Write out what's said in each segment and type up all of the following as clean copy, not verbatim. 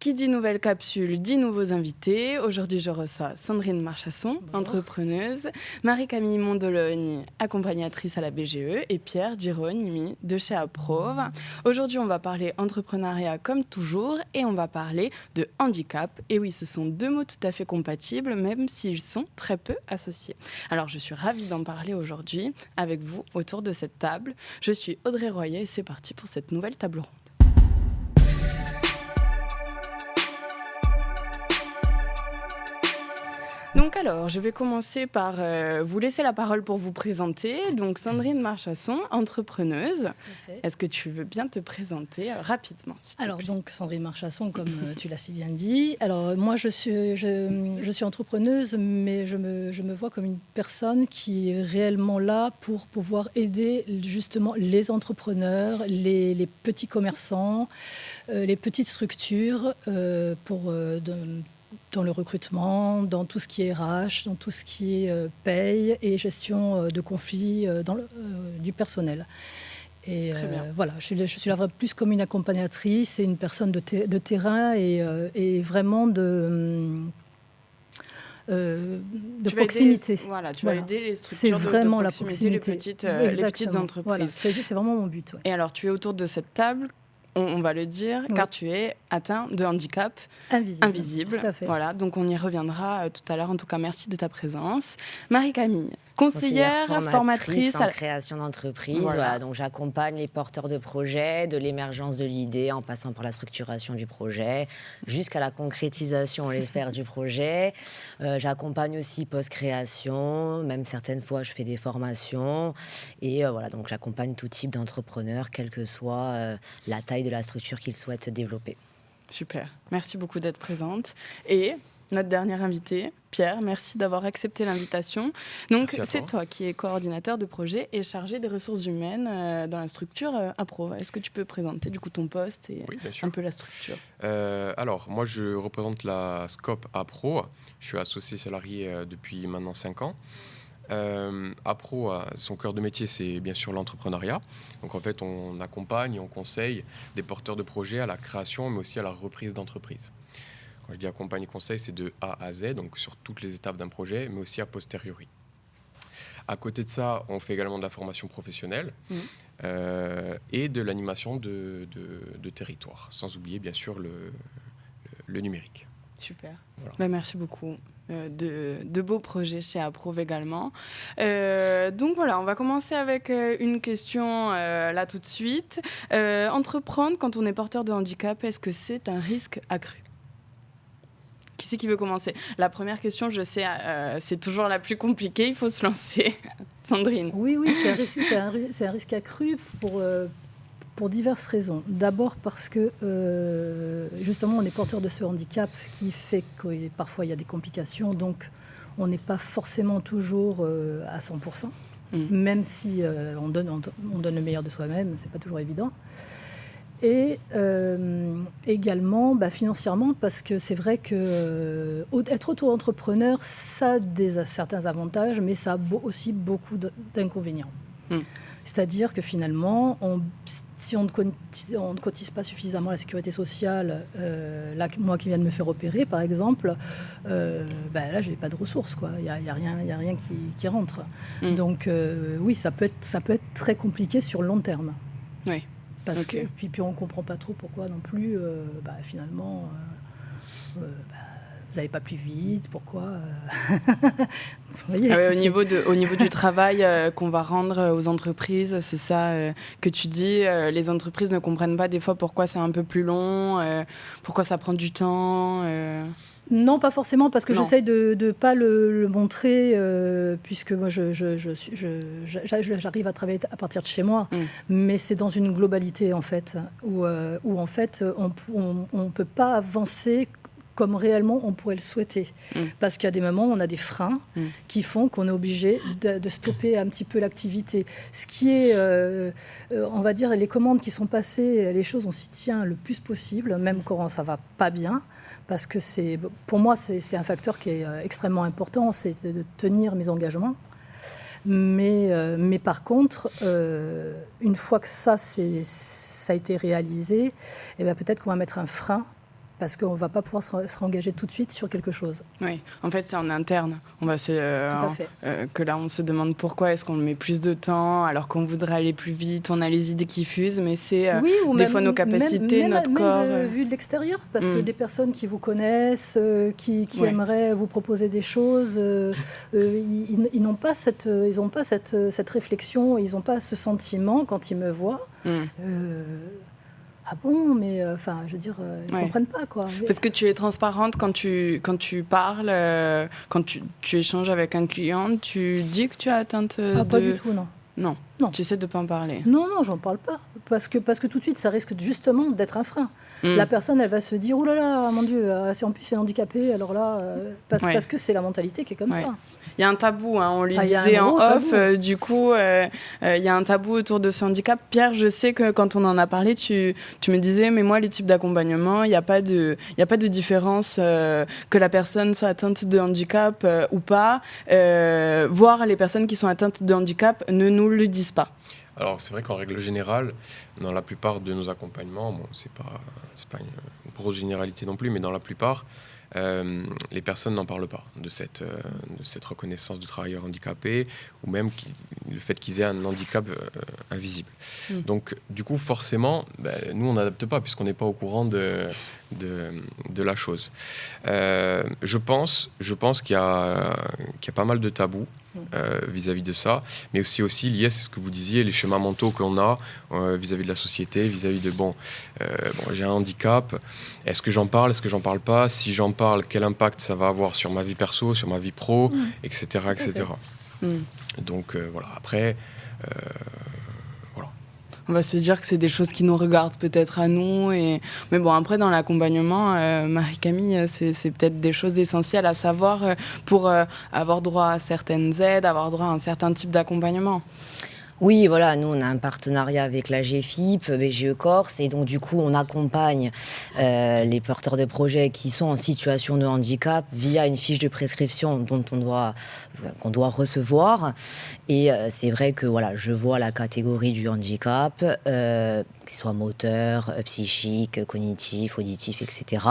Qui dit nouvelle capsule, dit nouveaux invités. Aujourd'hui, je reçois Sandrine Marchasson, entrepreneuse, Marie-Camille Mondologne, accompagnatrice à la BGE, et Pierre Gironimi de chez Aprove. Aujourd'hui, on va parler entrepreneuriat comme toujours et on va parler de handicap. Et oui, ce sont deux mots tout à fait compatibles, même s'ils sont très peu associés. Alors, je suis ravie d'en parler aujourd'hui avec vous autour de cette table. Je suis Audrey Royer et c'est parti pour cette nouvelle table ronde. Donc alors, je vais commencer par vous laisser la parole pour vous présenter. Donc Sandrine Marchasson, entrepreneuse. Est-ce que tu veux bien te présenter rapidement, s'il te plaît ? Alors donc Sandrine Marchasson, comme tu l'as si bien dit. Alors moi je suis entrepreneuse, mais je me vois comme une personne qui est réellement là pour pouvoir aider justement les entrepreneurs, les petits commerçants, les petites structures dans le recrutement, dans tout ce qui est RH, dans tout ce qui est paye et gestion de conflits du personnel. Et voilà, je suis là plus comme une accompagnatrice et une personne de terrain et vraiment de proximité. Tu vas aider les structures de proximité, les petites entreprises. Voilà, c'est vraiment mon but. Ouais. Et alors, tu es autour de cette table. On va le dire, car tu es atteint de handicap invisible. Tout à fait. Voilà, donc on y reviendra tout à l'heure. En tout cas, merci de ta présence. Marie-Camille, conseillère, formatrice en création d'entreprise. Voilà, donc j'accompagne les porteurs de projets, de l'émergence de l'idée, en passant par la structuration du projet, jusqu'à la concrétisation, on l'espère, du projet. J'accompagne aussi post-création, même certaines fois, je fais des formations. Et voilà, donc j'accompagne tout type d'entrepreneurs, quelle que soit la taille de la structure qu'ils souhaitent développer. Super, merci beaucoup d'être présente. Et notre dernier invité, Pierre, merci d'avoir accepté l'invitation. Donc c'est toi qui es coordinateur de projet et chargé des ressources humaines dans la structure Aprove. Est-ce que tu peux présenter du coup ton poste et un peu la structure ? Alors moi je représente la Scope Aprove. Je suis associé salarié depuis maintenant 5 ans. Aprove, son cœur de métier, c'est bien sûr l'entrepreneuriat. Donc en fait, on accompagne et on conseille des porteurs de projets à la création, mais aussi à la reprise d'entreprise. Quand je dis accompagne et conseil, c'est de A à Z, donc sur toutes les étapes d'un projet, mais aussi a posteriori. À côté de ça, on fait également de la formation professionnelle et de l'animation de territoire, sans oublier bien sûr le numérique. Super. Voilà. Merci beaucoup. De beaux projets chez Aprove également. Donc voilà, on va commencer avec une question là tout de suite. Entreprendre quand on est porteur de handicap, est-ce que c'est un risque accru ? Qui c'est qui veut commencer ? La première question, je sais, c'est toujours la plus compliquée, il faut se lancer. Sandrine. Oui, c'est un risque accru pour diverses raisons. D'abord parce que, justement, on est porteur de ce handicap qui fait que parfois il y a des complications, donc on n'est pas forcément toujours à 100%, même si on donne le meilleur de soi-même, c'est pas toujours évident. Et également financièrement, parce que c'est vrai que être auto-entrepreneur, ça a certains avantages, mais ça a aussi beaucoup d'inconvénients. C'est-à-dire que finalement, si on ne cotise pas suffisamment à la sécurité sociale, là, moi qui viens de me faire opérer, par exemple, là, je n'ai pas de ressources, quoi. Il n'y a rien qui rentre. Donc, oui, ça peut être très compliqué sur le long terme. Oui. Parce que puis on ne comprend pas trop pourquoi non plus, finalement... vous n'allez pas plus vite, pourquoi au niveau du travail qu'on va rendre aux entreprises, c'est ça que tu dis, les entreprises ne comprennent pas des fois pourquoi c'est un peu plus long, pourquoi ça prend du temps Non, pas forcément, parce que j'essaye de ne pas le montrer, puisque moi, j'arrive à travailler à partir de chez moi. Mais c'est dans une globalité, en fait, où en fait, on ne peut pas avancer comme réellement on pourrait le souhaiter. Parce qu'il y a des moments où on a des freins qui font qu'on est obligé de stopper un petit peu l'activité. Ce qui est, on va dire, les commandes qui sont passées, les choses, on s'y tient le plus possible, même quand ça ne va pas bien. Parce que pour moi, c'est un facteur qui est extrêmement important, c'est de tenir mes engagements. Mais par contre, une fois que ça a été réalisé, peut-être qu'on va mettre un frein parce qu'on ne va pas pouvoir se réengager tout de suite sur quelque chose. Oui, en fait, c'est en interne. On va Tout à fait. que là, on se demande pourquoi est-ce qu'on met plus de temps alors qu'on voudrait aller plus vite. On a les idées qui fusent, mais c'est des fois nos capacités, notre corps. Même vu de l'extérieur, parce que des personnes qui vous connaissent, qui aimeraient vous proposer des choses, ils n'ont pas cette réflexion, ils n'ont pas ce sentiment quand ils me voient. Ah bon, mais je veux dire, ils ne comprennent pas, quoi. Parce que tu es transparente quand tu parles, quand tu échanges avec un client, tu dis que tu es atteinte Pas du tout, non. Non, tu essaies de ne pas en parler. Non, j'en parle pas. Parce que tout de suite, ça risque justement d'être un frein. La personne, elle va se dire, oh là là, mon Dieu, en plus c'est handicapé, alors là, parce que c'est la mentalité qui est comme ça. Il y a un tabou, on lui disait en off, du coup, il y a un tabou autour de ce handicap. Pierre, je sais que quand on en a parlé, tu me disais, mais moi, les types d'accompagnement, il n'y a pas de différence que la personne soit atteinte de handicap ou pas, voire les personnes qui sont atteintes de handicap ne nous le disent pas. Alors, c'est vrai qu'en règle générale, dans la plupart de nos accompagnements, c'est pas une grosse généralité non plus, mais dans la plupart, les personnes n'en parlent pas de cette reconnaissance de travailleurs handicapés ou même le fait qu'ils aient un handicap invisible. Donc, du coup, forcément, nous, on n'adapte pas puisqu'on n'est pas au courant de la chose. Je pense qu'il y a pas mal de tabous vis-à-vis de ça, mais aussi lié, c'est ce que vous disiez, les schémas mentaux qu'on a vis-à-vis de la société, vis-à-vis de j'ai un handicap, est-ce que j'en parle, est-ce que j'en parle pas, si j'en parle, quel impact ça va avoir sur ma vie perso, sur ma vie pro, etc. Donc voilà, après on va se dire que c'est des choses qui nous regardent peut-être à nous. Mais bon, après, dans l'accompagnement, Marie-Camille, c'est peut-être des choses essentielles à savoir pour avoir droit à certaines aides, avoir droit à un certain type d'accompagnement. Oui, voilà, nous on a un partenariat avec la GFIP, BGE Corse, et donc du coup on accompagne les porteurs de projets qui sont en situation de handicap via une fiche de prescription qu'on doit recevoir. Et c'est vrai que voilà, je vois la catégorie du handicap, qu'il soit moteur, psychique, cognitif, auditif, etc.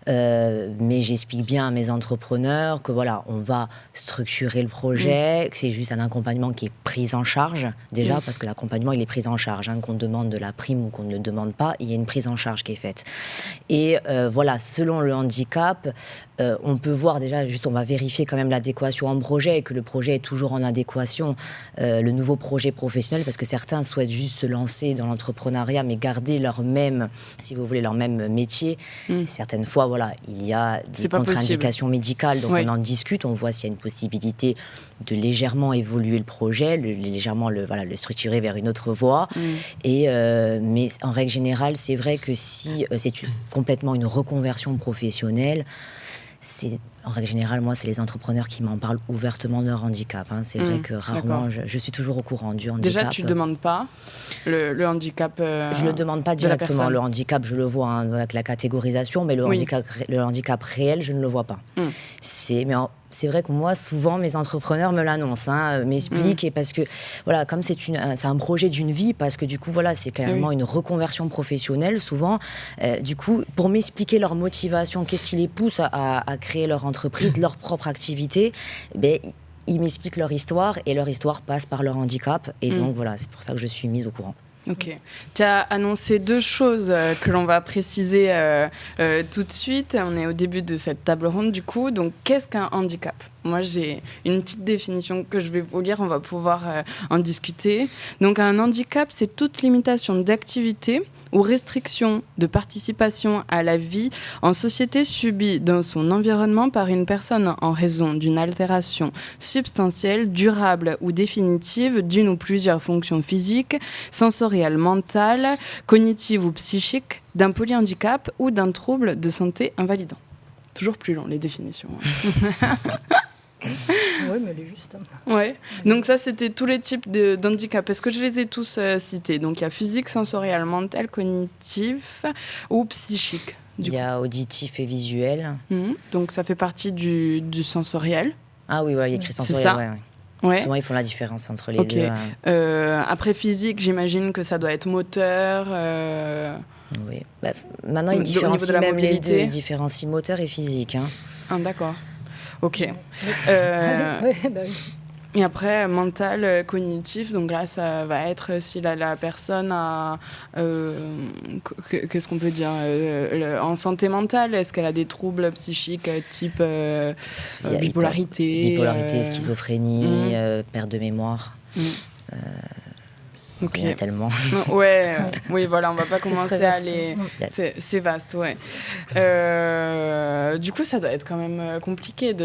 Mais j'explique bien à mes entrepreneurs que voilà, on va structurer le projet, que c'est juste un accompagnement qui est pris en charge. Déjà, parce que l'accompagnement, il est pris en charge. Qu'on demande de la prime ou qu'on ne le demande pas, il y a une prise en charge qui est faite. Et voilà, selon le handicap, on peut voir déjà, on va vérifier quand même l'adéquation en projet et que le projet est toujours en adéquation, le nouveau projet professionnel, parce que certains souhaitent juste se lancer dans l'entrepreneuriat, mais garder leur même métier. Certaines fois, voilà, il y a des contre-indications médicales, donc on en discute, on voit s'il y a une possibilité de légèrement évoluer le projet, légèrement le structurer vers une autre voie. Mais en règle générale, c'est vrai que si c'est complètement une reconversion professionnelle, en règle générale, moi, c'est les entrepreneurs qui m'en parlent ouvertement de leur handicap. C'est vrai que rarement, je suis toujours au courant du handicap. Déjà, tu ne demandes pas le handicap je ne le demande pas directement. Le handicap, je le vois avec la catégorisation, mais le handicap réel, je ne le vois pas. C'est vrai que moi, souvent, mes entrepreneurs me l'annoncent, m'expliquent, et parce que, voilà, comme c'est un projet d'une vie, parce que du coup, voilà, c'est carrément une reconversion professionnelle, souvent, du coup, pour m'expliquer leur motivation, qu'est-ce qui les pousse à créer leur entreprise, leur propre activité, ils m'expliquent leur histoire, et leur histoire passe par leur handicap, et donc, voilà, c'est pour ça que je suis mise au courant. Ok. Tu as annoncé deux choses que l'on va préciser tout de suite. On est au début de cette table ronde du coup. Donc, qu'est-ce qu'un handicap ? Moi, j'ai une petite définition que je vais vous lire. On va pouvoir en discuter. Donc, un handicap, c'est toute limitation d'activité ou restriction de participation à la vie en société subie dans son environnement par une personne en raison d'une altération substantielle, durable ou définitive d'une ou plusieurs fonctions physiques, sensorielles, mentales, cognitives ou psychiques, d'un polyhandicap ou d'un trouble de santé invalidant. Toujours plus long, les définitions. Oui, mais elle est juste. Ouais. Donc ça, c'était tous les types d'handicap. Est-ce que je les ai tous cités ? Donc il y a physique, sensoriel, mental, cognitif ou psychique. Il y a auditif et visuel. Donc ça fait partie du sensoriel. Ah oui, il y a écrit sensoriel. C'est ça. Ouais. Souvent, ils font la différence entre les deux. Après physique, j'imagine que ça doit être moteur. Oui. Maintenant, il différencie même les deux. Il différencie moteur et physique. Hein. Ah, d'accord. Ok. Oui. Et après, mental, cognitif, donc là, ça va être si la personne a... qu'est-ce qu'on peut dire en santé mentale, est-ce qu'elle a des troubles psychiques type bipolarité Bipolarité, schizophrénie, perte de mémoire. Okay. Il y en a tellement. Oui, voilà, on va pas commencer à aller... C'est vaste, ouais. Du coup, ça doit être quand même compliqué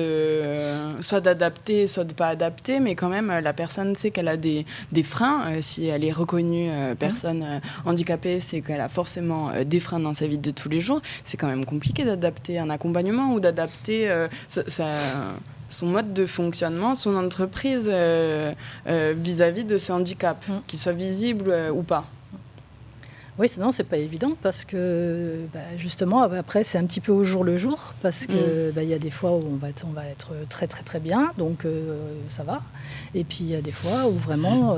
soit d'adapter, soit de pas adapter, mais quand même, la personne sait qu'elle a des freins. Si elle est reconnue personne handicapée, c'est qu'elle a forcément des freins dans sa vie de tous les jours. C'est quand même compliqué d'adapter un accompagnement ou d'adapter son mode de fonctionnement, son entreprise vis-à-vis de ce handicap, qu'il soit visible ou pas. Oui, sinon, c'est pas évident parce que justement, après, c'est un petit peu au jour le jour parce que il y a des fois où on va être très, très, très bien, donc ça va. Et puis, il y a des fois où vraiment,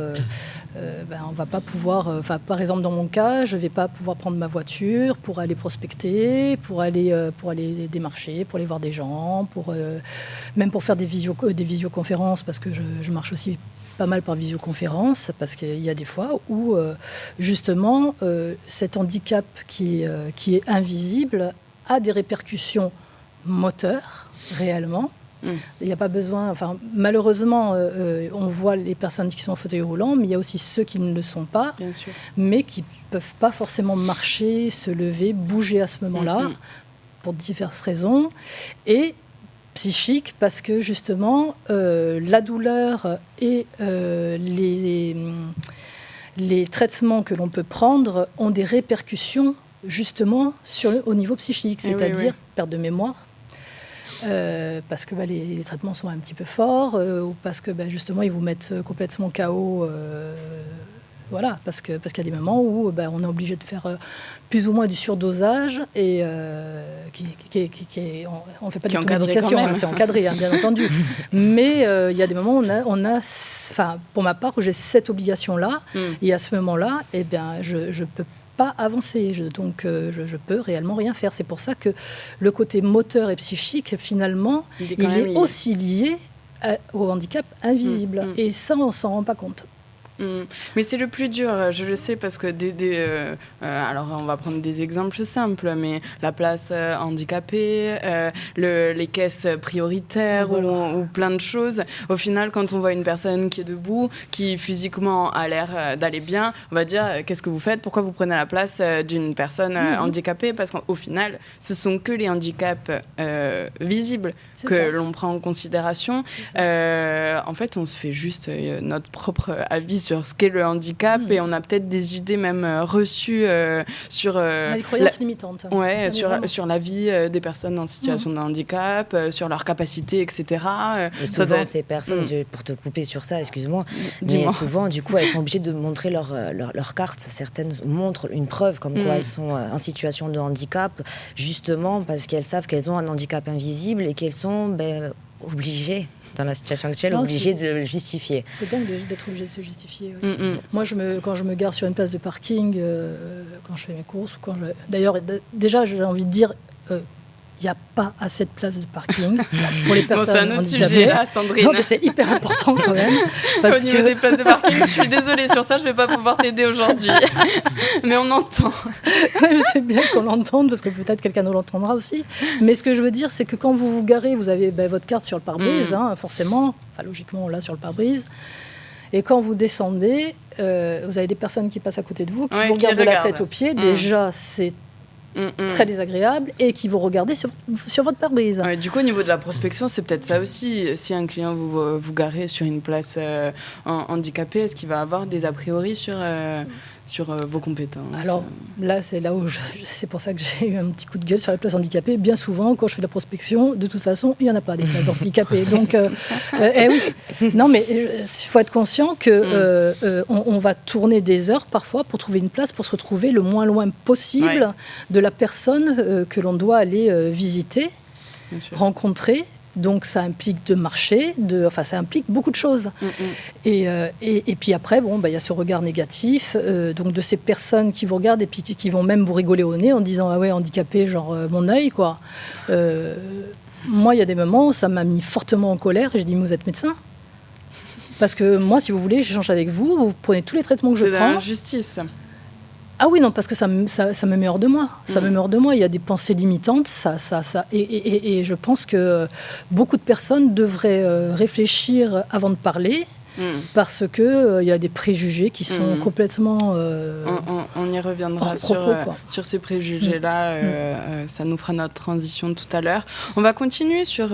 on va pas pouvoir... par exemple, dans mon cas, je vais pas pouvoir prendre ma voiture pour aller prospecter, pour aller démarcher, pour aller voir des gens, même pour faire des visioconférences parce que je marche aussi pas mal par visioconférence parce qu'il y a des fois où justement cet handicap qui est invisible a des répercussions moteurs réellement. Il n'y a pas besoin... malheureusement, on voit les personnes qui sont en fauteuil roulant, mais il y a aussi ceux qui ne le sont pas, bien sûr, mais qui ne peuvent pas forcément marcher, se lever, bouger à ce moment-là, pour diverses raisons. Et psychique, parce que justement, la douleur et les traitements que l'on peut prendre ont des répercussions justement au niveau psychique, c'est-à-dire perte de mémoire, parce que les traitements sont un petit peu forts, ou parce que justement ils vous mettent complètement KO. Voilà, parce qu'il y a des moments où on est obligé de faire plus ou moins du surdosage et on ne fait pas de médication, c'est encadré, hein, bien entendu. Mais il y a des moments où pour ma part, où j'ai cette obligation-là, et à ce moment-là, je ne peux pas avancer, donc je peux réellement rien faire. C'est pour ça que le côté moteur et psychique, finalement, il est aussi lié au handicap invisible. Et ça, on ne s'en rend pas compte. Mais c'est le plus dur, je le sais, parce que alors on va prendre des exemples simples, mais la place handicapée, les caisses prioritaires ou plein de choses. Au final, quand on voit une personne qui est debout, qui physiquement a l'air d'aller bien, on va dire qu'est-ce que vous faites, pourquoi vous prenez la place d'une personne handicapée, parce qu'au final, ce sont que les handicaps visibles que l'on prend en considération. En fait, on se fait juste notre propre avis sur ce qu'est le handicap et on a peut-être des idées même reçues sur... des croyances limitantes. Ouais, sur la vie des personnes en situation de handicap, sur leurs capacités, etc. Et souvent, ces personnes, pour te couper sur ça, excuse-moi, mais souvent, du coup, elles sont obligées de montrer leur carte. Certaines montrent une preuve comme quoi elles sont en situation de handicap, justement parce qu'elles savent qu'elles ont un handicap invisible et qu'elles sont obligées, dans la situation actuelle, obligées de le justifier. C'est dingue d'être obligée de se justifier aussi. Moi, quand je me gare sur une place de parking, quand je fais mes courses, d'ailleurs, déjà, j'ai envie de dire... il n'y a pas assez de places de parking pour les personnes c'est un autre sujet là, Sandrine. Non, mais c'est hyper important quand même. Au niveau des places de parking, je suis désolée, sur ça, je ne vais pas pouvoir t'aider aujourd'hui. Mais on entend. C'est bien qu'on l'entende, parce que peut-être quelqu'un nous l'entendra aussi. Mais ce que je veux dire, c'est que quand vous vous garez, vous avez votre carte sur le pare-brise, forcément, logiquement, on l'a sur le pare-brise. Et quand vous descendez, vous avez des personnes qui passent à côté de vous, qui vous regardent de la tête aux pieds. Déjà, c'est très désagréable et qui vont regarder sur votre pare-brise. Ouais, du coup, au niveau de la prospection, c'est peut-être ça aussi. Si un client vous garez sur une place handicapée, est-ce qu'il va avoir des a priori sur vos compétences? Alors là, c'est là où c'est pour ça que j'ai eu un petit coup de gueule sur les places handicapées. Bien souvent, quand je fais de la prospection, de toute façon, il n'y en a pas des places handicapées. Donc, oui. Non, mais il faut être conscient que on va tourner des heures parfois pour trouver une place, pour se retrouver le moins loin possible de la personne que l'on doit aller visiter, rencontrer. Donc ça implique de marcher, ça implique beaucoup de choses. Et puis après, il y a ce regard négatif donc de ces personnes qui vous regardent et puis qui vont même vous rigoler au nez en disant ah ouais, handicapé, genre mon œil quoi. Moi, il y a des moments où ça m'a mis fortement en colère et j'ai dit mais vous êtes médecin ? Parce que moi, si vous voulez, j'échange avec vous, vous prenez tous les traitements que je prends. C'est de l'injustice. Ah oui, non, parce que ça me met hors de moi. Ça me met hors de moi. Il y a des pensées limitantes. Et je pense que beaucoup de personnes devraient réfléchir avant de parler. Parce qu'il y a des préjugés qui sont complètement... on y reviendra sur ces préjugés-là. Ça nous fera notre transition tout à l'heure. On va continuer sur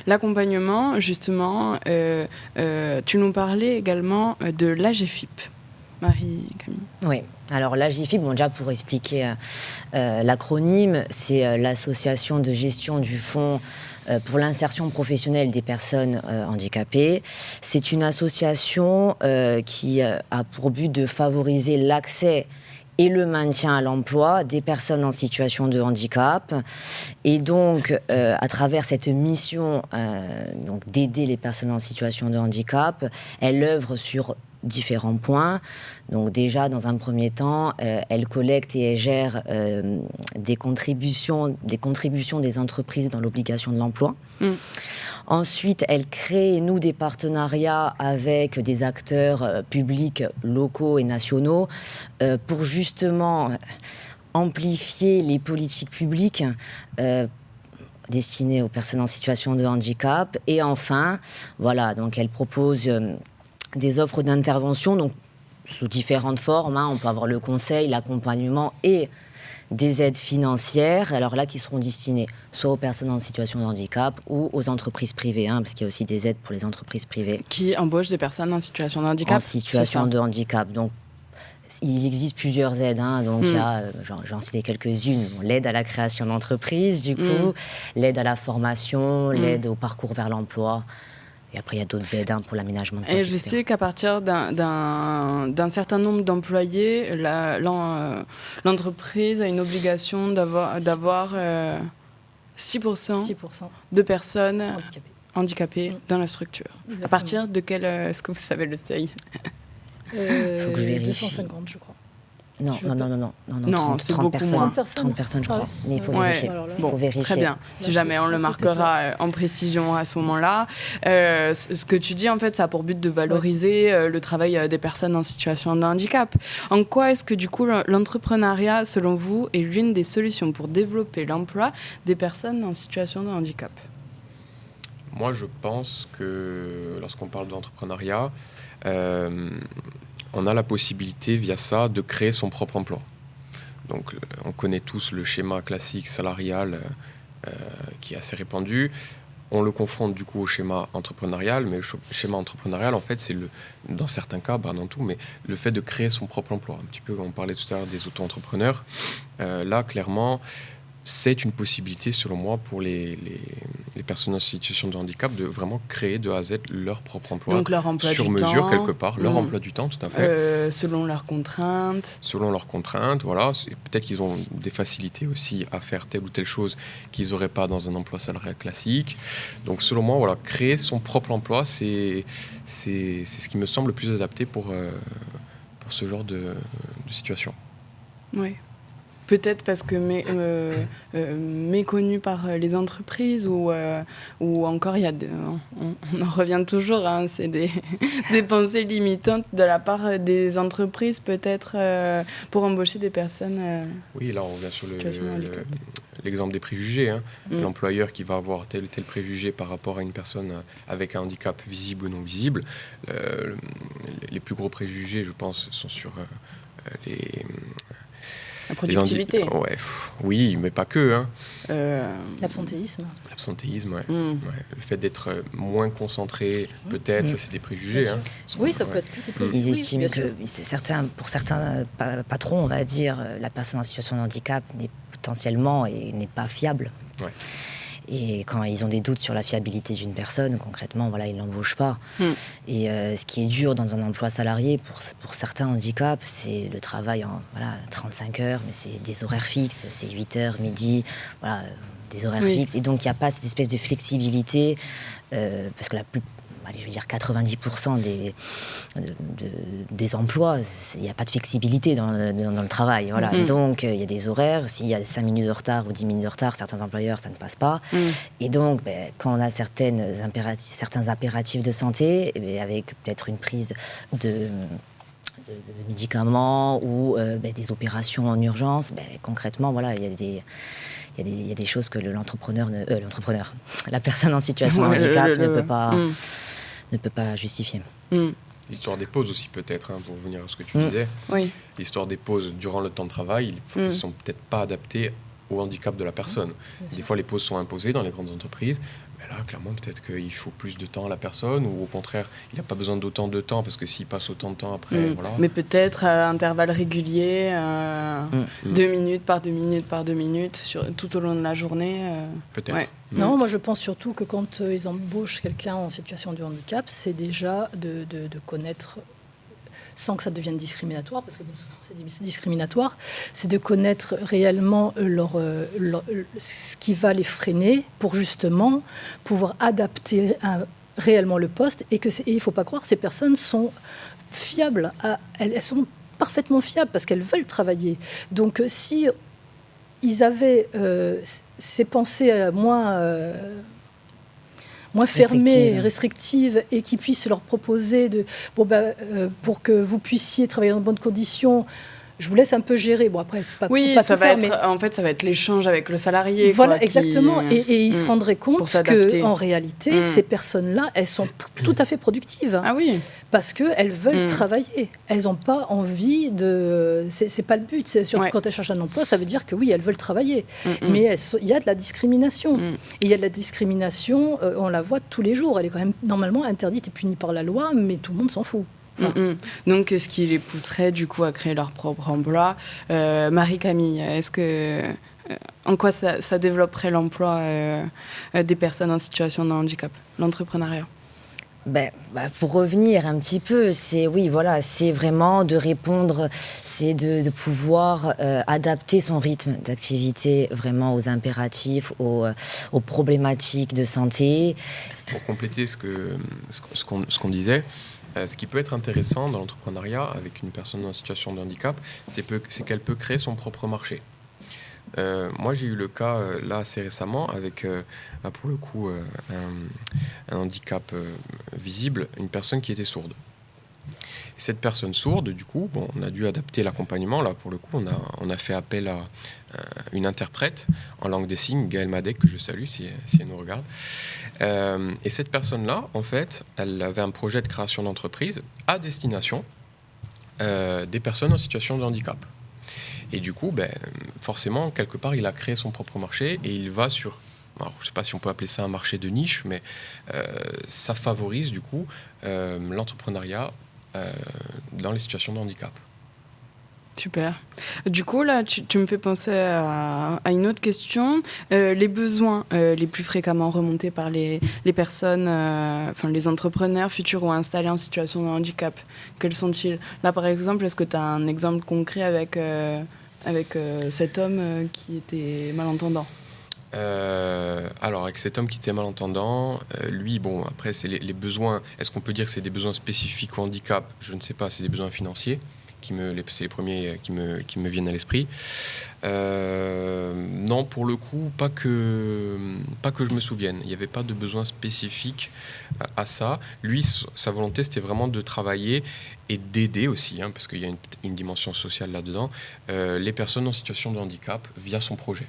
l'accompagnement, justement. Tu nous parlais également de l'AGFIP. Marie-Camille. Oui, alors l'AGFIP, déjà pour expliquer l'acronyme, c'est l'association de gestion du fonds pour l'insertion professionnelle des personnes handicapées. C'est une association qui a pour but de favoriser l'accès et le maintien à l'emploi des personnes en situation de handicap. Et donc, à travers cette mission d'aider les personnes en situation de handicap, elle œuvre sur différents points. Donc déjà, dans un premier temps, elle collecte et elle gère des contributions des entreprises dans l'obligation de l'emploi. Ensuite, elle crée, des partenariats avec des acteurs publics, locaux et nationaux pour justement amplifier les politiques publiques destinées aux personnes en situation de handicap. Et enfin, donc elle propose des offres d'intervention, donc sous différentes formes. On peut avoir le conseil, l'accompagnement et des aides financières, alors là, qui seront destinées soit aux personnes en situation de handicap ou aux entreprises privées, parce qu'il y a aussi des aides pour les entreprises privées. Qui embauchent des personnes en situation de handicap. En situation de handicap. Donc, il existe plusieurs aides. Donc, il y a, j'en citais quelques-unes, l'aide à la création d'entreprises, du coup, l'aide à la formation, l'aide au parcours vers l'emploi. Et après, il y a d'autres aides pour l'aménagement de poste. Et je sais qu'à partir d'un certain nombre d'employés, l'entreprise a une obligation d'avoir 6% de personnes handicapées dans la structure. Exactement. À partir de quel... Est-ce que vous savez le seuil ? Faut que je vérifie. 250, je crois. Non, 30 personnes. 30 personnes, je crois. Mais il faut vérifier. Faut vérifier. Très bien. Si jamais on le marquera en précision à ce moment-là. Ce que tu dis, en fait, ça a pour but de valoriser le travail des personnes en situation de handicap. En quoi est-ce que, du coup, l'entrepreneuriat, selon vous, est l'une des solutions pour développer l'emploi des personnes en situation de handicap ? Moi, je pense que lorsqu'on parle d'entrepreneuriat, on a la possibilité, via ça, de créer son propre emploi. Donc, on connaît tous le schéma classique salarial qui est assez répandu. On le confronte du coup au schéma entrepreneurial, mais le schéma entrepreneurial, en fait, c'est dans certains cas, dans tout, mais le fait de créer son propre emploi. Un petit peu, on parlait tout à l'heure des auto-entrepreneurs. Là, clairement, c'est une possibilité, selon moi, pour les personnes en situation de handicap de vraiment créer de A à Z leur propre emploi. Donc leur emploi sur du mesure, temps, quelque part. Leur emploi du temps, tout à fait. Selon leurs contraintes. Selon leurs contraintes, voilà. Peut-être qu'ils ont des facilités aussi à faire telle ou telle chose qu'ils n'auraient pas dans un emploi salarial classique. Donc selon moi, créer son propre emploi, c'est ce qui me semble le plus adapté pour ce genre de situation. Oui. Peut-être parce que méconnu par les entreprises ou encore on en revient toujours, c'est des pensées limitantes de la part des entreprises peut-être pour embaucher des personnes. Oui, là on revient sur l'exemple des préjugés. L'employeur qui va avoir tel ou tel préjugé par rapport à une personne avec un handicap visible ou non visible. Les plus gros préjugés, je pense, sont sur la productivité. Oui, mais pas que. L'absentéisme. L'absentéisme, ouais. Le fait d'être moins concentré, peut-être, ça c'est des préjugés. Oui, ça peut être. Ils estiment que pour certains patrons, on va dire, la personne en situation de handicap n'est pas fiable. Ouais. Et quand ils ont des doutes sur la fiabilité d'une personne, concrètement, ils ne l'embauchent pas. Et ce qui est dur dans un emploi salarié, pour certains handicaps, c'est le travail en 35 heures, mais c'est des horaires fixes, c'est 8 heures, midi. des horaires fixes, et donc il n'y a pas cette espèce de flexibilité, parce que allez, je veux dire 90% des emplois, il n'y a pas de flexibilité dans le travail. Voilà. Donc, il y a des horaires. S'il y a 5 minutes de retard ou 10 minutes de retard, certains employeurs, ça ne passe pas. Et donc, quand on a certains impératifs de santé, avec peut-être une prise de médicaments ou des opérations en urgence, concrètement, voilà, il y a des choses que la personne en situation de handicap ne peut pas justifier. L'histoire des pauses aussi peut-être, pour revenir à ce que tu disais. Oui. L'histoire des pauses durant le temps de travail, ils ne sont peut-être pas adaptés au handicap de la personne. Des fois, les pauses sont imposées dans les grandes entreprises. Mais là, clairement, peut-être qu'il faut plus de temps à la personne, ou au contraire, il n'a pas besoin d'autant de temps, parce que s'il passe autant de temps après, voilà. Mais peut-être à intervalles réguliers, 2 minutes par 2 minutes par 2 minutes, tout au long de la journée. Peut-être. Ouais. Non, moi je pense surtout que quand ils embauchent quelqu'un en situation de handicap, c'est déjà de connaître, sans que ça devienne discriminatoire, parce que bien souvent c'est discriminatoire, c'est de connaître réellement ce qui va les freiner pour justement pouvoir adapter réellement le poste, et il ne faut pas croire, ces personnes sont fiables, elles sont parfaitement fiables parce qu'elles veulent travailler. Donc si ils avaient ces pensées moins fermées, restrictives, et qui puissent leur proposer pour que vous puissiez travailler dans de bonnes conditions, je vous laisse un peu gérer. Bon, après, pas ça va être, en fait, ça va être l'échange avec le salarié. Voilà, exactement. Et ils se rendraient compte qu'en réalité, ces personnes-là, elles sont tout à fait productives. Ah oui. Parce qu'elles veulent travailler. Elles n'ont pas envie de... C'est pas le but. Surtout quand elles cherchent un emploi, ça veut dire que oui, elles veulent travailler. Mais il y a de la discrimination. Et il y a de la discrimination, on la voit tous les jours. Elle est quand même normalement interdite et punie par la loi, mais tout le monde s'en fout. Donc, qu'est-ce qui les pousserait du coup à créer leur propre emploi? Marie-Camille, en quoi ça développerait l'emploi des personnes en situation de handicap, l'entrepreneuriat? Pour revenir un petit peu, c'est vraiment de répondre, c'est de pouvoir adapter son rythme d'activité vraiment aux impératifs, aux problématiques de santé. Pour compléter ce qu'on disait, ce qui peut être intéressant dans l'entrepreneuriat avec une personne en situation de handicap, c'est qu'elle peut créer son propre marché. Moi, j'ai eu le cas là assez récemment avec, là, pour le coup, un handicap visible, une personne qui était sourde. Et cette personne sourde, du coup, on a dû adapter l'accompagnement. Là, pour le coup, on a fait appel à une interprète en langue des signes, Gaëlle Madec, que je salue si elle nous regarde. Et cette personne-là, en fait, elle avait un projet de création d'entreprise à destination des personnes en situation de handicap. Et du coup, forcément, quelque part, il a créé son propre marché et il va sur... Alors, je ne sais pas si on peut appeler ça un marché de niche, mais ça favorise, du coup, l'entrepreneuriat dans les situations de handicap. Super. Du coup, là, tu me fais penser à une autre question. Les besoins les plus fréquemment remontés par les personnes, les entrepreneurs futurs ou installés en situation de handicap, quels sont-ils? Là, par exemple, est-ce que tu as un exemple concret avec cet homme qui était malentendant? Alors, avec cet homme qui était malentendant, lui, après, c'est les besoins. Est-ce qu'on peut dire que c'est des besoins spécifiques au handicap? Je ne sais pas, c'est des besoins financiers. C'est les premiers qui me viennent à l'esprit. Non, pour le coup, pas que je me souvienne. Il n'y avait pas de besoin spécifique à ça. Lui, sa volonté, c'était vraiment de travailler et d'aider aussi, parce qu'il y a une dimension sociale là-dedans, les personnes en situation de handicap via son projet.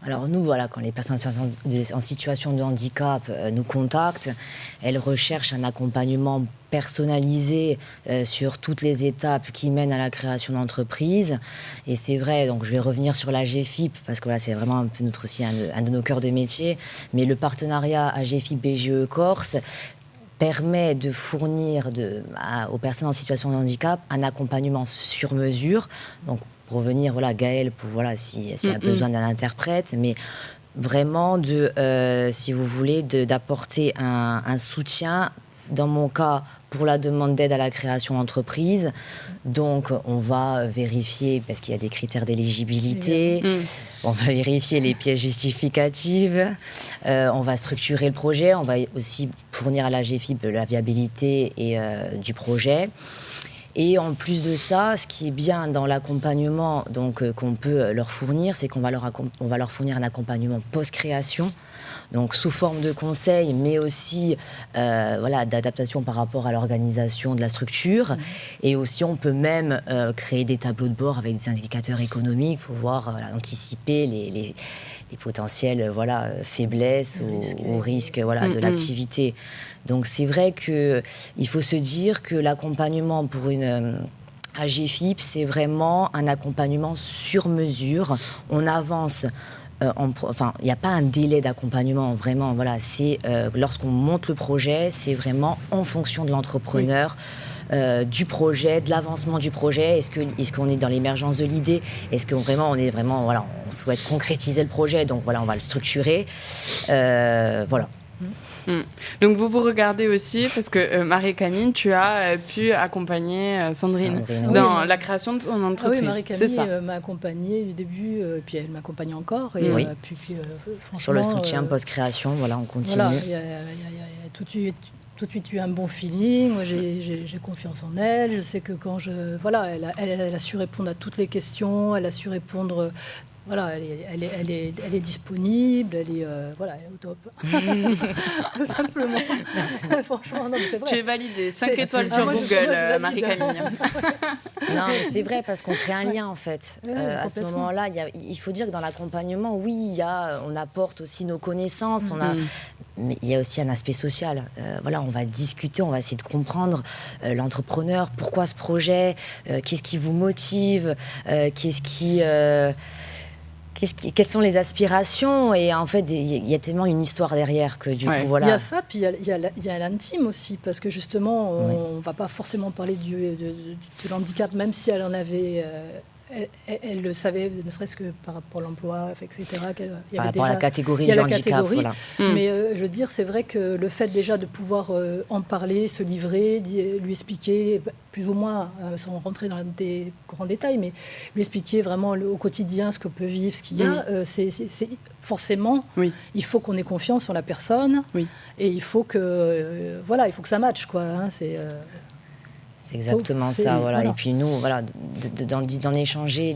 Alors nous, quand les personnes en situation de handicap nous contactent, elles recherchent un accompagnement personnalisé sur toutes les étapes qui mènent à la création d'entreprise. Et c'est vrai, donc je vais revenir sur la GFIP, parce que c'est vraiment un peu un de nos cœurs de métier, mais le partenariat AGFIP BGE Corse permet de fournir aux personnes en situation de handicap un accompagnement sur mesure. Donc, pour revenir, Gaëlle, s'il y a besoin d'un interprète, mais vraiment si vous voulez, d'apporter un soutien dans mon cas, pour la demande d'aide à la création d'entreprise. Donc, on va vérifier, parce qu'il y a des critères d'éligibilité, on va vérifier les pièces justificatives, on va structurer le projet, on va aussi fournir à la GFIP la viabilité du projet. Et en plus de ça, ce qui est bien dans l'accompagnement qu'on peut leur fournir, c'est qu'on va leur fournir un accompagnement post-création, donc sous forme de conseils, mais aussi d'adaptation par rapport à l'organisation de la structure. Et aussi, on peut même créer des tableaux de bord avec des indicateurs économiques pour pouvoir anticiper les potentielles faiblesses ou risques de l'activité. Donc c'est vrai qu'il faut se dire que l'accompagnement pour une AGFIP, c'est vraiment un accompagnement sur mesure. On avance. Il n'y a pas un délai d'accompagnement, vraiment. C'est lorsqu'on monte le projet, c'est vraiment en fonction de l'entrepreneur, du projet, de l'avancement du projet. Est-ce qu'on est dans l'émergence de l'idée? Est-ce qu'on on souhaite concrétiser le projet? Donc on va le structurer. Donc vous regardez aussi, parce que Marie-Camille, tu as pu accompagner Sandrine dans la création de son entreprise. Oui, Marie-Camille m'a accompagnée du début, puis elle m'accompagne encore. Et, sur le soutien post-création, on continue. Il y a tout de suite eu un bon feeling. Moi, j'ai confiance en elle. Je sais que quand elle a su répondre à toutes les questions, elle a su répondre... elle est disponible, elle est au top. Tout simplement. Franchement, non, mais c'est vrai. Tu es validée, 5 étoiles sur Google, Marie-Camille. Non, mais c'est vrai, parce qu'on crée un lien, en fait. À ce moment-là, il faut dire que dans l'accompagnement, on apporte aussi nos connaissances, mais il y a aussi un aspect social. On va discuter, on va essayer de comprendre l'entrepreneur, pourquoi ce projet, qu'est-ce qui vous motive, quelles sont les aspirations? Et en fait, il y a tellement une histoire derrière que du coup, Il y a ça, puis il y a l'intime aussi, parce que justement, on ne va pas forcément parler de l'handicap, même si elle en avait... Elle le savait, ne serait-ce que par rapport à l'emploi, etc. Par rapport à la catégorie du handicap. Mais je veux dire, c'est vrai que le fait déjà de pouvoir en parler, se livrer, lui expliquer, plus ou moins, sans rentrer dans des grands détails, mais lui expliquer vraiment au quotidien ce qu'on peut vivre, ce qu'il y a, c'est forcément, il faut qu'on ait confiance en la personne, et il faut que ça matche, quoi. C'est exactement ça, Et puis nous, d'en échanger,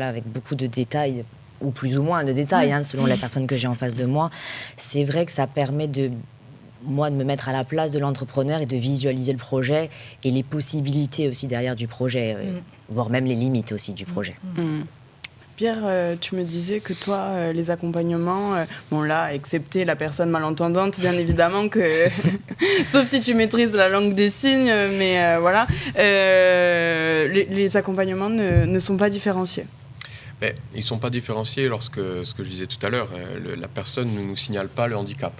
avec beaucoup de détails, ou plus ou moins de détails, selon la personne que j'ai en face de moi, c'est vrai que ça permet de me mettre à la place de l'entrepreneur et de visualiser le projet et les possibilités aussi derrière du projet, voire même les limites aussi du projet. Pierre, tu me disais que toi, les accompagnements, excepté la personne malentendante, bien évidemment, sauf si tu maîtrises la langue des signes, mais les accompagnements ne sont pas différenciés. Mais ils ne sont pas différenciés lorsque, ce que je disais tout à l'heure, la personne ne nous signale pas le handicap.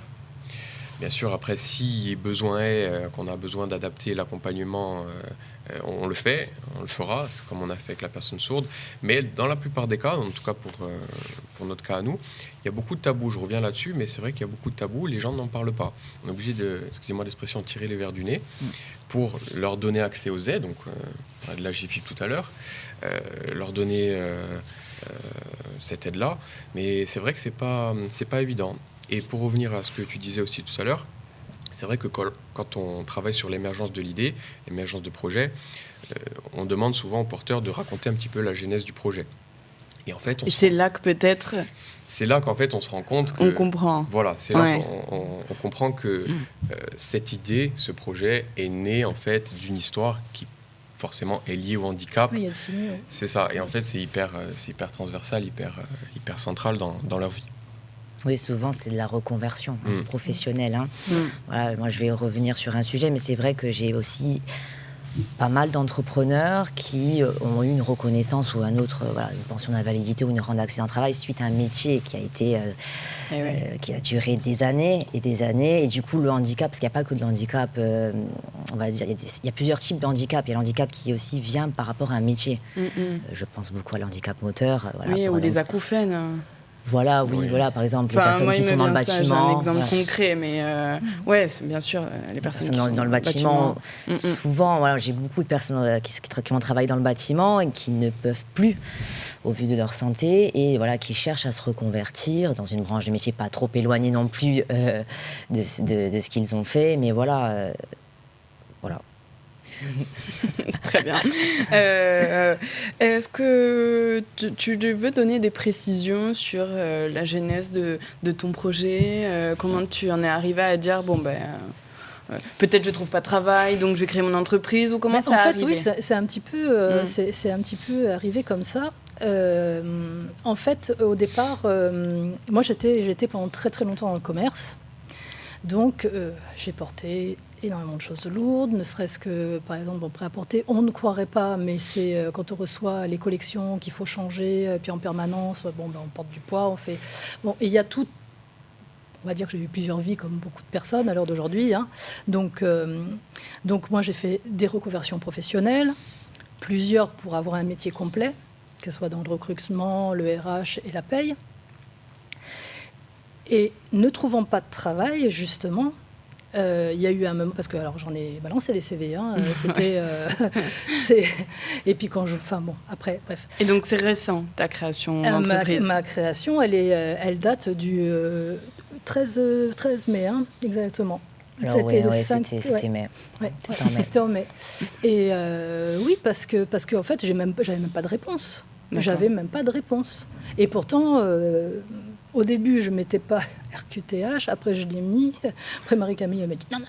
Bien sûr, après, si besoin est qu'on a besoin d'adapter l'accompagnement, on le fait, on le fera, c'est comme on a fait avec la personne sourde. Mais dans la plupart des cas, en tout cas pour notre cas à nous, il y a beaucoup de tabous. Je reviens là-dessus, mais c'est vrai qu'il y a beaucoup de tabous, les gens n'en parlent pas. On est obligé de, excusez-moi l'expression, tirer les verres du nez pour leur donner accès aux aides, donc on parlait de la GFIP tout à l'heure, leur donner cette aide-là. Mais c'est vrai que c'est pas évident. Et pour revenir à ce que tu disais aussi tout à l'heure, c'est vrai que quand on travaille sur l'émergence de l'idée, l'émergence de projet, on demande souvent aux porteurs de raconter un petit peu la genèse du projet. Et en fait, c'est là que peut-être... C'est là qu'en fait, on se rend compte que... On comprend. Voilà, c'est là qu'on comprend que cette idée, ce projet, est né en fait d'une histoire qui forcément est liée au handicap. Oui, c'est ça. Et en fait, c'est hyper transversal, hyper central dans leur vie. Oui, souvent, c'est de la reconversion professionnelle. Moi, je vais revenir sur un sujet, mais c'est vrai que j'ai aussi pas mal d'entrepreneurs qui ont eu une reconnaissance ou une pension d'invalidité ou une rente d'accès en travail suite à un métier qui a été qui a duré des années et des années. Et du coup, le handicap, parce qu'il n'y a pas que de l'handicap, on va dire, il y a plusieurs types de handicap. Il y a l'handicap qui aussi vient par rapport à un métier. Je pense beaucoup à l'handicap moteur. Ou les acouphènes. Voilà, oui, voilà, par exemple, les personnes qui sont dans le bâtiment. J'ai un exemple concret, mais ouais, c'est bien sûr, les personnes qui sont dans le bâtiment. Souvent, voilà, j'ai beaucoup de personnes qui vont travailler dans le bâtiment et qui ne peuvent plus, au vu de leur santé, et voilà, qui cherchent à se reconvertir dans une branche de métier pas trop éloignée non plus de ce qu'ils ont fait, mais voilà. Très bien. Est-ce que tu veux donner des précisions sur la genèse de ton projet, comment tu en es arrivé à dire, peut-être je trouve pas de travail, donc je vais créer mon entreprise, ou comment ça arrive? Oui, c'est un petit peu, c'est un petit peu arrivé comme ça. En fait, au départ, moi j'étais pendant très très longtemps dans le commerce, donc j'ai porté énormément de choses lourdes, ne serait-ce que, par exemple, prêt-à-porter, on ne croirait pas, mais c'est quand on reçoit les collections qu'il faut changer, puis en permanence, on porte du poids, on fait... Bon, et il y a tout... On va dire que j'ai eu plusieurs vies, comme beaucoup de personnes à l'heure d'aujourd'hui. Hein. Donc moi, j'ai fait des reconversions professionnelles, plusieurs pour avoir un métier complet, que ce soit dans le recrutement, le RH et la paye. Et ne trouvant pas de travail, justement... Il y a eu un moment, parce que alors j'en ai balancé des CV, hein, c'était, et puis quand après, bref. Et donc c'est récent ta création d'entreprise? Ma création, elle date du 13 mai, hein, exactement. Alors c'était mai. Ouais, c'était en mai. Et oui, parce que en fait, j'avais même pas de réponse. D'accord. J'avais même pas de réponse. Et pourtant. Au début, je ne mettais pas RQTH, après je l'ai mis. Après, Marie-Camille m'a dit non.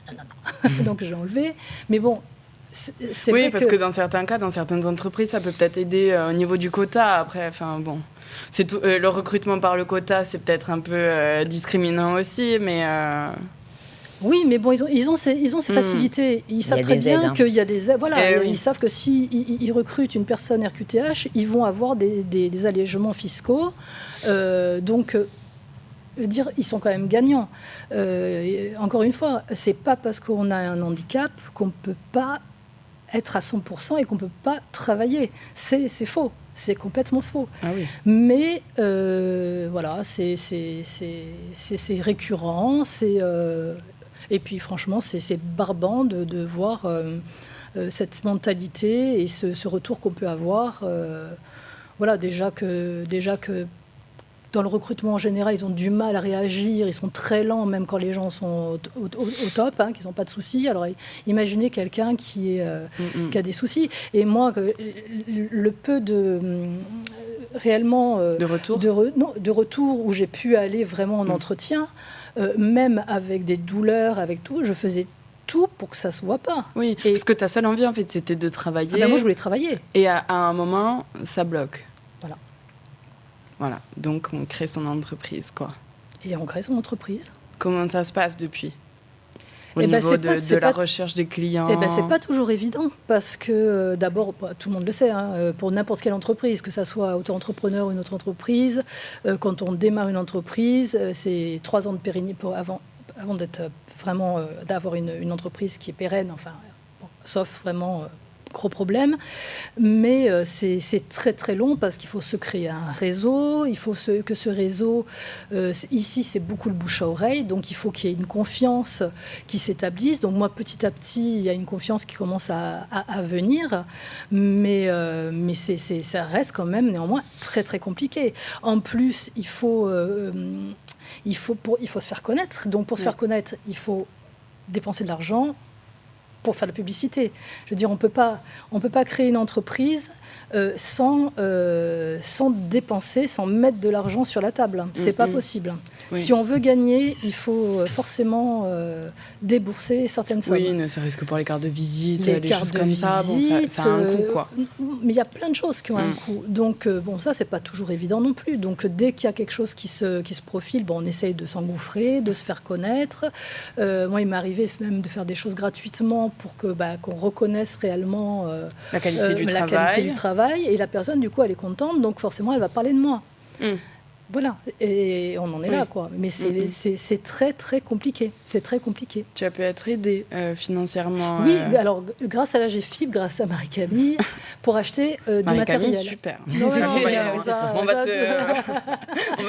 Donc j'ai enlevé. Mais bon, c'est oui, parce que dans certains cas, dans certaines entreprises, ça peut peut-être aider au niveau du quota. Après, c'est tout, le recrutement par le quota, c'est peut-être un peu discriminant aussi, mais... Oui, mais bon, ils ont ces facilités. Ils savent très bien qu'il y a des aides. Voilà, ils savent que s'ils recrutent une personne RQTH, ils vont avoir des allègements fiscaux. Donc, dire, ils sont quand même gagnants. Encore une fois, c'est pas parce qu'on a un handicap qu'on ne peut pas être à 100% et qu'on ne peut pas travailler. C'est faux. C'est complètement faux. Ah oui. Mais voilà, c'est récurrent. Et puis franchement, c'est barbant de voir cette mentalité et ce retour qu'on peut avoir. Voilà, déjà que dans le recrutement en général, ils ont du mal à réagir, ils sont très lents, même quand les gens sont au top, hein, qu'ils n'ont pas de soucis. Alors imaginez quelqu'un qui a des soucis. Et moi, le peu de... réellement... de retour de retour où j'ai pu aller vraiment en entretien, même avec des douleurs, avec tout, je faisais tout pour que ça ne se voit pas. Oui, parce que ta seule envie, en fait, c'était de travailler. Moi, je voulais travailler. Et à un moment, ça bloque. Voilà, donc on crée son entreprise, quoi. Et on crée son entreprise. Comment ça se passe depuis ? Au niveau de la recherche des clients. C'est pas toujours évident parce que d'abord, tout le monde le sait, hein, pour n'importe quelle entreprise, que ça soit auto-entrepreneur ou une autre entreprise, quand on démarre une entreprise, c'est 3 ans de pérennité avant d'être vraiment d'avoir une entreprise qui est pérenne, sauf vraiment gros problème, mais c'est très très long parce qu'il faut se créer un réseau, il faut que ce réseau, ici c'est beaucoup le bouche à oreille, donc il faut qu'il y ait une confiance qui s'établisse. Donc moi petit à petit, il y a une confiance qui commence à venir, mais ça reste quand même néanmoins très très compliqué. En plus, il faut se faire connaître. Donc pour se faire connaître, il faut dépenser de l'argent pour faire de la publicité. Je veux dire, on peut pas créer une entreprise sans dépenser, sans mettre de l'argent sur la table. C'est pas possible. Oui. Si on veut gagner, il faut forcément débourser certaines sommes. Oui, ne serait-ce que pour les cartes de visite, les choses comme ça. Bon, ça a un coût, quoi. Mais il y a plein de choses qui ont un coût. Donc, ça, c'est pas toujours évident non plus. Donc, dès qu'il y a quelque chose qui se profile, on essaye de s'engouffrer, de se faire connaître. Moi, il m'est arrivé même de faire des choses gratuitement pour qu'on reconnaisse réellement la qualité du travail. Et la personne, du coup, elle est contente. Donc, forcément, elle va parler de moi. Voilà, et on en est là, quoi. Mais c'est très, très compliqué. C'est très compliqué. Tu as pu être aidée financièrement. Oui, alors grâce à la GFIP, grâce à Marie-Camille, pour acheter du matériel. Marie-Camille, super. Non, On va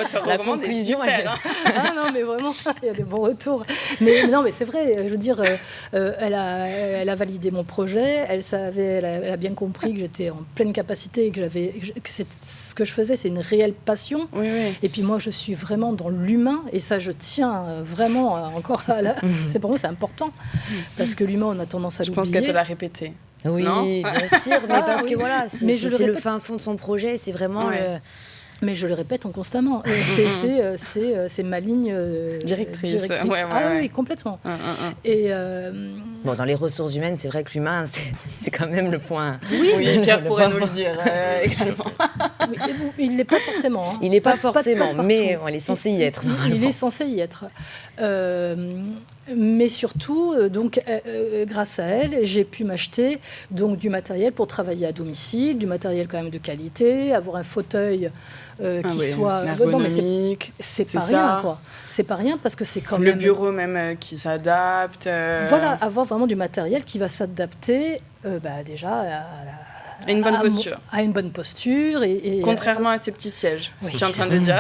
te recommander, super. Non, mais vraiment, il y a des bons retours. Mais non, mais c'est vrai, je veux dire, elle a validé mon projet, elle a bien compris que j'étais en pleine capacité et que ce que je faisais, c'est une réelle passion. Oui. Et puis moi, je suis vraiment dans l'humain, et ça, je tiens vraiment encore à la... C'est pour moi, c'est important, parce que l'humain, on a tendance à l'oublier. Je pense qu'elle te l'a répété. Oui, bien sûr, mais parce que voilà, c'est le fin fond de son projet, c'est vraiment... Mais je le répète constamment. C'est ma ligne directrice. Oui, complètement. Et bon, dans les ressources humaines, c'est vrai que l'humain, c'est quand même le point. Oui, Pierre pourrait nous le dire également. Il ne l'est pas forcément. Il n'est pas forcément, mais il est censé y être. Il est censé y être. Mais surtout, donc, grâce à elle, j'ai pu m'acheter donc du matériel pour travailler à domicile, du matériel quand même de qualité, avoir un fauteuil qui soit ergonomique. C'est pas rien, quoi. C'est pas rien parce que c'est quand même le bureau même qui s'adapte. Voilà, avoir vraiment du matériel qui va s'adapter déjà à une bonne posture. À une bonne posture. Et contrairement à ces petits sièges, tu es en train de le dire.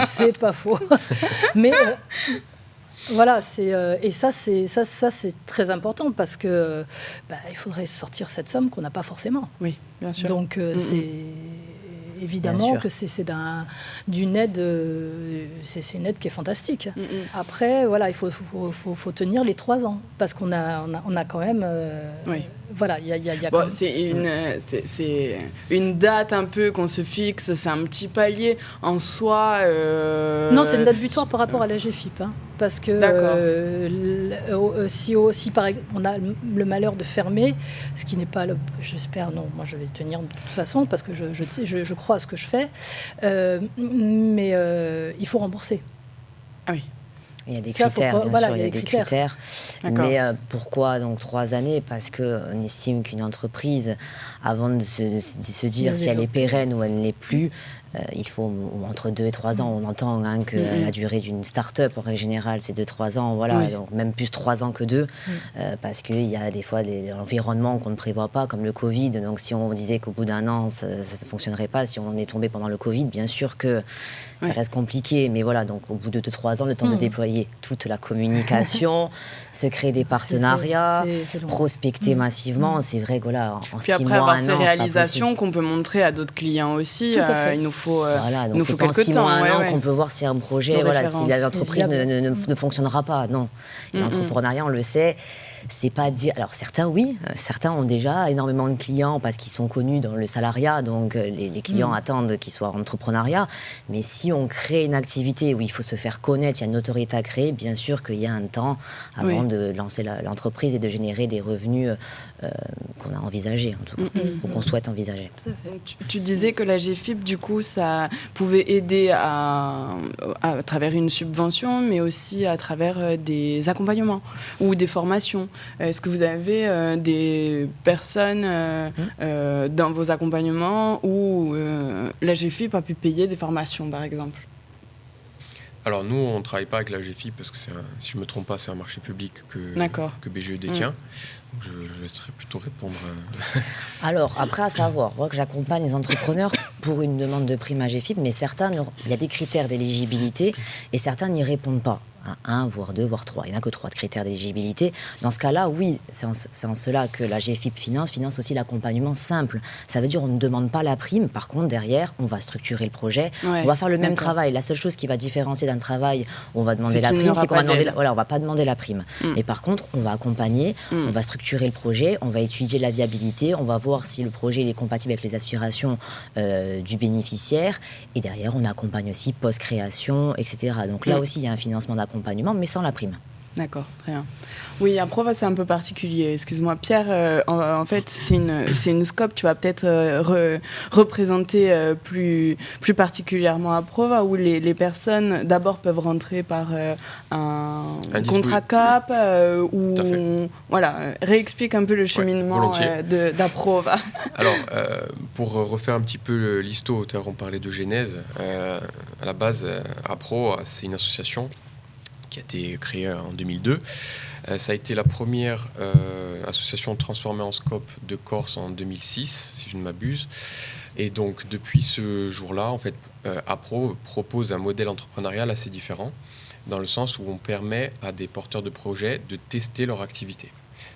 C'est pas faux. Mais voilà, et ça c'est très important parce que il faudrait sortir cette somme qu'on n'a pas forcément. Oui, bien sûr. Donc c'est évidemment que c'est d'une aide, c'est une aide qui est fantastique. Après, voilà, il faut tenir les 3 ans parce qu'on a quand même. Voilà, il y a bon, c'est une date un peu qu'on se fixe, c'est un petit palier en soi. Non, c'est une date butoir par rapport à la GFIP, hein, parce que si par exemple on a le malheur de fermer, ce qui n'est pas, j'espère, non, moi je vais tenir de toute façon parce que je crois à ce que je fais, mais il faut rembourser. Ah oui. Il y a des critères, bien sûr, il y a des critères. Mais pourquoi donc 3 années? Parce qu'on estime qu'une entreprise, avant de se dire si elle est pérenne ou elle ne l'est plus, il faut entre 2 et 3 ans. On entend que la durée d'une start-up, en règle générale, c'est 2-3 ans. Voilà, donc même plus 3 ans que 2, parce qu'il y a des fois des environnements qu'on ne prévoit pas, comme le Covid. Donc si on disait qu'au bout d'1 an, ça ne fonctionnerait pas, si on est tombé pendant le Covid, bien sûr que ça reste compliqué. Mais voilà, donc au bout de 2-3 ans, le temps de déployer toute la communication, se créer des partenariats, prospecter massivement. C'est vrai que voilà, en 6 mois, 1 an, puis après avoir ces réalisations qu'on peut montrer à d'autres clients aussi, il nous faut voilà, donc c'est quelques 6 temps, mois, 1 an qu'on peut voir si un projet, voilà, si l'entreprise ne fonctionnera pas. Non, l'entrepreneuriat, on le sait. C'est pas dire. Alors certains, oui, certains ont déjà énormément de clients parce qu'ils sont connus dans le salariat, donc les clients attendent qu'ils soient en entrepreneuriat. Mais si on crée une activité où il faut se faire connaître, il y a une notoriété à créer, bien sûr qu'il y a un temps avant de lancer l'entreprise et de générer des revenus qu'on a envisagés, en tout cas, ou qu'on souhaite envisager. Donc, tu disais que la GFIP, du coup, ça pouvait aider à travers une subvention, mais aussi à travers des accompagnements ou des formations. Est-ce que vous avez des personnes dans vos accompagnements où la GFIP a pu payer des formations, par exemple? Alors nous, on ne travaille pas avec la GFIP parce que, si je ne me trompe pas, c'est un marché public que BGE détient. Donc je laisserai plutôt répondre. Alors, après, à savoir, moi que j'accompagne les entrepreneurs pour une demande de prime à GFIP, mais certains, il y a des critères d'éligibilité et certains n'y répondent pas. 1, voire 2, voire 3. Il n'y en a que 3 de critères d'éligibilité. Dans ce cas-là, oui, c'est en cela que la GFIP finance aussi l'accompagnement simple. Ça veut dire on ne demande pas la prime. Par contre, derrière, on va structurer le projet. On va faire le même travail. La seule chose qui va différencier d'un travail où on va demander la prime, c'est qu'on va demander on va pas demander la prime. Mais par contre, on va accompagner, on va structurer le projet, on va étudier la viabilité, on va voir si le projet est compatible avec les aspirations du bénéficiaire. Et derrière, on accompagne aussi post-création, etc. Donc là aussi, il y a un financement d'accompagnement, mais sans la prime. D'accord, très bien. Oui, APROVA, c'est un peu particulier. Excuse-moi, Pierre. En fait, c'est une scope. Tu vas peut-être représenter plus particulièrement APROVA, où les personnes, d'abord, peuvent rentrer par un contrat CAP, ou... Voilà, réexplique un peu le cheminement d'APROVA. Alors, pour refaire un petit peu l'histo, on parlait de genèse. À la base, APRO, c'est une association qui a été créée en 2002. Ça a été la première association transformée en scope de Corse en 2006, si je ne m'abuse. Et donc, depuis ce jour-là, en fait, APRO propose un modèle entrepreneurial assez différent, dans le sens où on permet à des porteurs de projets de tester leur activité.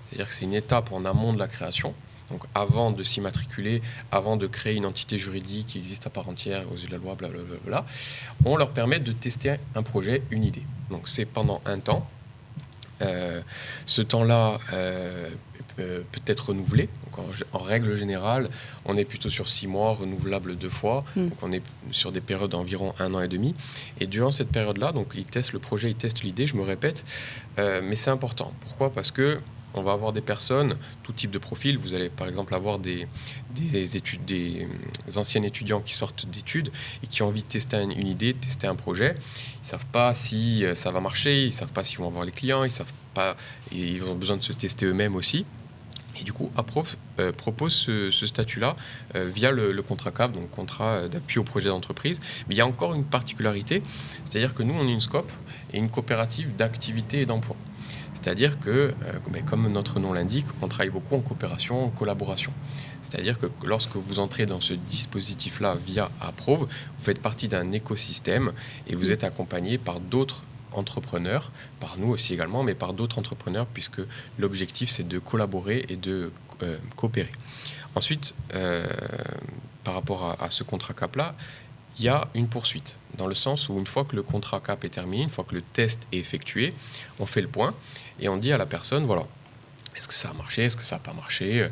C'est-à-dire que c'est une étape en amont de la création. Donc, avant de s'immatriculer, avant de créer une entité juridique qui existe à part entière aux yeux de la loi, blablabla, on leur permet de tester un projet, une idée. Donc, c'est pendant un temps. Ce temps-là peut être renouvelé. Donc, en règle générale, on est plutôt sur 6 mois, renouvelable 2 fois. Donc, on est sur des périodes d'environ 1 an et demi. Et durant cette période-là, donc, ils testent le projet, ils testent l'idée, je me répète, mais c'est important. Pourquoi ? Parce que on va avoir des personnes, tout type de profil. Vous allez par exemple avoir des anciens étudiants qui sortent d'études et qui ont envie de tester une idée, de tester un projet. Ils ne savent pas si ça va marcher, ils ne savent pas s'ils vont avoir les clients, ils savent pas, et ils ont besoin de se tester eux-mêmes aussi. Et du coup, APROV propose ce statut-là via le contrat CAP, donc contrat d'appui au projet d'entreprise. Mais il y a encore une particularité, c'est-à-dire que nous, on est une SCOP et une coopérative d'activité et d'emploi. C'est-à-dire que, comme notre nom l'indique, on travaille beaucoup en coopération, en collaboration. C'est-à-dire que lorsque vous entrez dans ce dispositif-là via APROV, vous faites partie d'un écosystème et vous êtes accompagné par d'autres entrepreneurs, par nous aussi également, mais par d'autres entrepreneurs, puisque l'objectif, c'est de collaborer et de coopérer. Ensuite, par rapport à ce contrat CAP-là, il y a une poursuite, dans le sens où une fois que le contrat CAP est terminé, une fois que le test est effectué, on fait le point et on dit à la personne, voilà, est-ce que ça a marché, est-ce que ça n'a pas marché,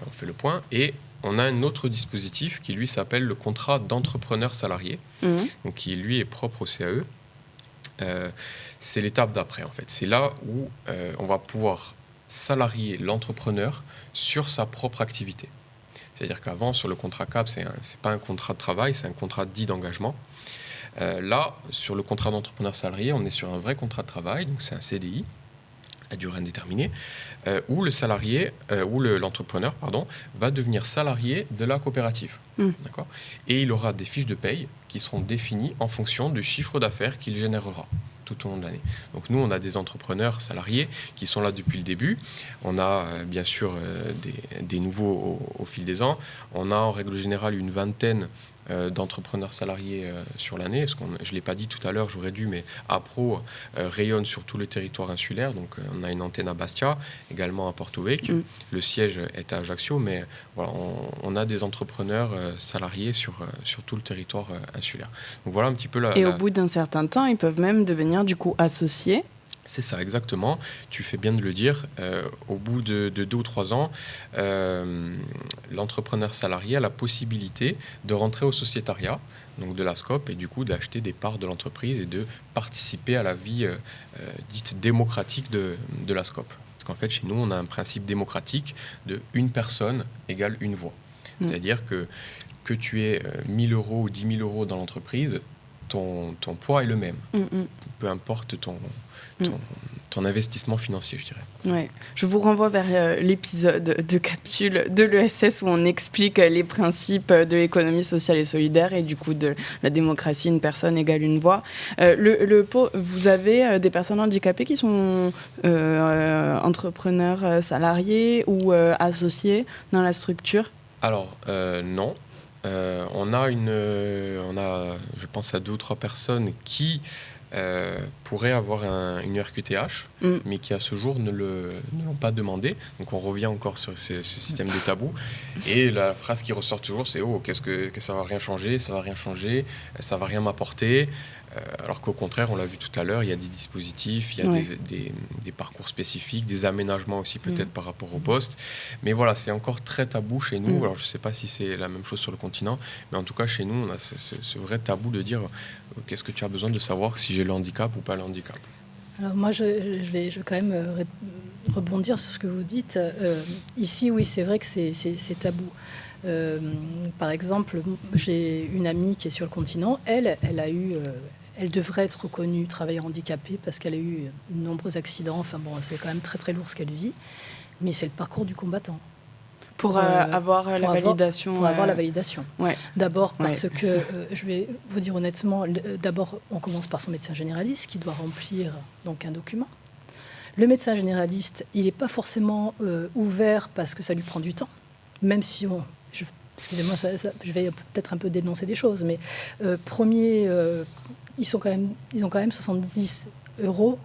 on fait le point et on a un autre dispositif qui lui s'appelle le contrat d'entrepreneur salarié, donc qui lui est propre au CAE. C'est l'étape d'après en fait, c'est là où on va pouvoir salarier l'entrepreneur sur sa propre activité. C'est-à-dire qu'avant, sur le contrat CAP, c'est pas un contrat de travail, c'est un contrat dit d'engagement. Là, sur le contrat d'entrepreneur salarié, on est sur un vrai contrat de travail, donc c'est un CDI à durée indéterminée, où le salarié, l'entrepreneur, va devenir salarié de la coopérative. D'accord ? Et il aura des fiches de paye qui seront définies en fonction du chiffre d'affaires qu'il générera tout au long de l'année. Donc nous, on a des entrepreneurs salariés qui sont là depuis le début. On a bien sûr des nouveaux au fil des ans. On a en règle générale une vingtaine d'entrepreneurs salariés sur l'année. Je ne l'ai pas dit tout à l'heure, j'aurais dû, mais APRO rayonne sur tout le territoire insulaire. Donc on a une antenne à Bastia, également à Porto Vecchio. Le siège est à Ajaccio, mais voilà, on a des entrepreneurs salariés sur tout le territoire insulaire. Donc voilà un petit peu au bout d'un certain temps, ils peuvent même devenir du coup associés. C'est ça, exactement. Tu fais bien de le dire. Au bout de 2 ou 3 ans, l'entrepreneur salarié a la possibilité de rentrer au sociétariat, donc de la SCOP, et du coup d'acheter des parts de l'entreprise et de participer à la vie dite démocratique de la SCOP. Parce qu'en fait, chez nous, on a un principe démocratique de une personne égale une voix. C'est-à-dire que tu aies 1 000 euros ou 10 000 euros dans l'entreprise, ton poids est le même. Peu importe ton investissement financier, je dirais. Ouais. Je vous renvoie vers l'épisode de capsule de l'ESS où on explique les principes de l'économie sociale et solidaire et du coup de la démocratie, une personne égale une voix. Vous avez des personnes handicapées qui sont entrepreneurs salariés ou associés dans la structure ? Alors, non. On a, je pense à 2 ou 3 personnes qui pourraient avoir une RQTH, mais qui à ce jour ne l'ont pas demandé. Donc on revient encore sur ce système de tabou. Et la phrase qui ressort toujours, c'est « Oh, qu'est-ce que ça va rien changer, ça va rien changer, ça va rien m'apporter ». Alors qu'au contraire, on l'a vu tout à l'heure, il y a des dispositifs, il y a des parcours spécifiques, des aménagements aussi peut-être par rapport au poste. Mais voilà, c'est encore très tabou chez nous. Alors je ne sais pas si c'est la même chose sur le continent, mais en tout cas chez nous, on a ce vrai tabou de dire qu'est-ce que tu as besoin de savoir si j'ai le handicap ou pas le handicap. Alors moi, je vais quand même rebondir sur ce que vous dites. Ici, oui, c'est vrai que c'est tabou. Par exemple, j'ai une amie qui est sur le continent. Elle devrait être reconnue travailleur handicapé parce qu'elle a eu de nombreux accidents. Enfin bon, c'est quand même très très lourd ce qu'elle vit. Mais c'est le parcours du combattant. Pour avoir la validation. Pour avoir la validation. Ouais. D'abord parce que, je vais vous dire honnêtement, d'abord on commence par son médecin généraliste qui doit remplir donc un document. Le médecin généraliste, il n'est pas forcément ouvert parce que ça lui prend du temps, même si excusez-moi, je vais peut-être un peu dénoncer des choses, mais ils ont quand même 70 €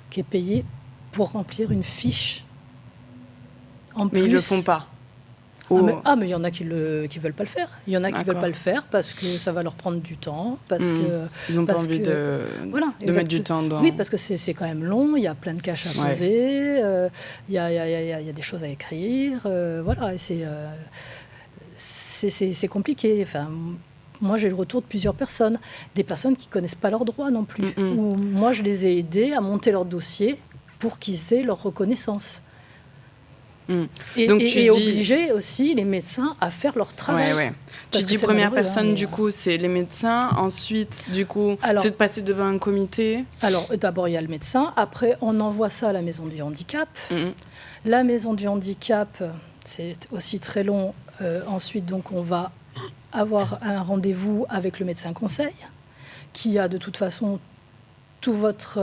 qui est payé pour remplir une fiche. Mais ils ne le font pas. Mais il y en a qui veulent pas le faire. Il y en a qui veulent pas le faire parce que ça va leur prendre du temps, parce que ils n'ont pas envie de mettre du temps dans. Oui, parce que c'est quand même long. Il y a plein de caches à poser. Il y a des choses à écrire. Voilà, et c'est compliqué. Enfin, moi, j'ai le retour de plusieurs personnes, des personnes qui connaissent pas leurs droits non plus. Ou moi, je les ai aidés à monter leur dossier pour qu'ils aient leur reconnaissance. Et obliger aussi les médecins à faire leur travail. Ouais. Tu dis première personne, du coup, c'est les médecins. Ensuite, du coup, c'est de passer devant un comité. Alors, d'abord, il y a le médecin. Après, on envoie ça à la maison du handicap. La maison du handicap, c'est aussi très long. Ensuite, donc, on va avoir un rendez-vous avec le médecin conseil, qui a de toute façon tout votre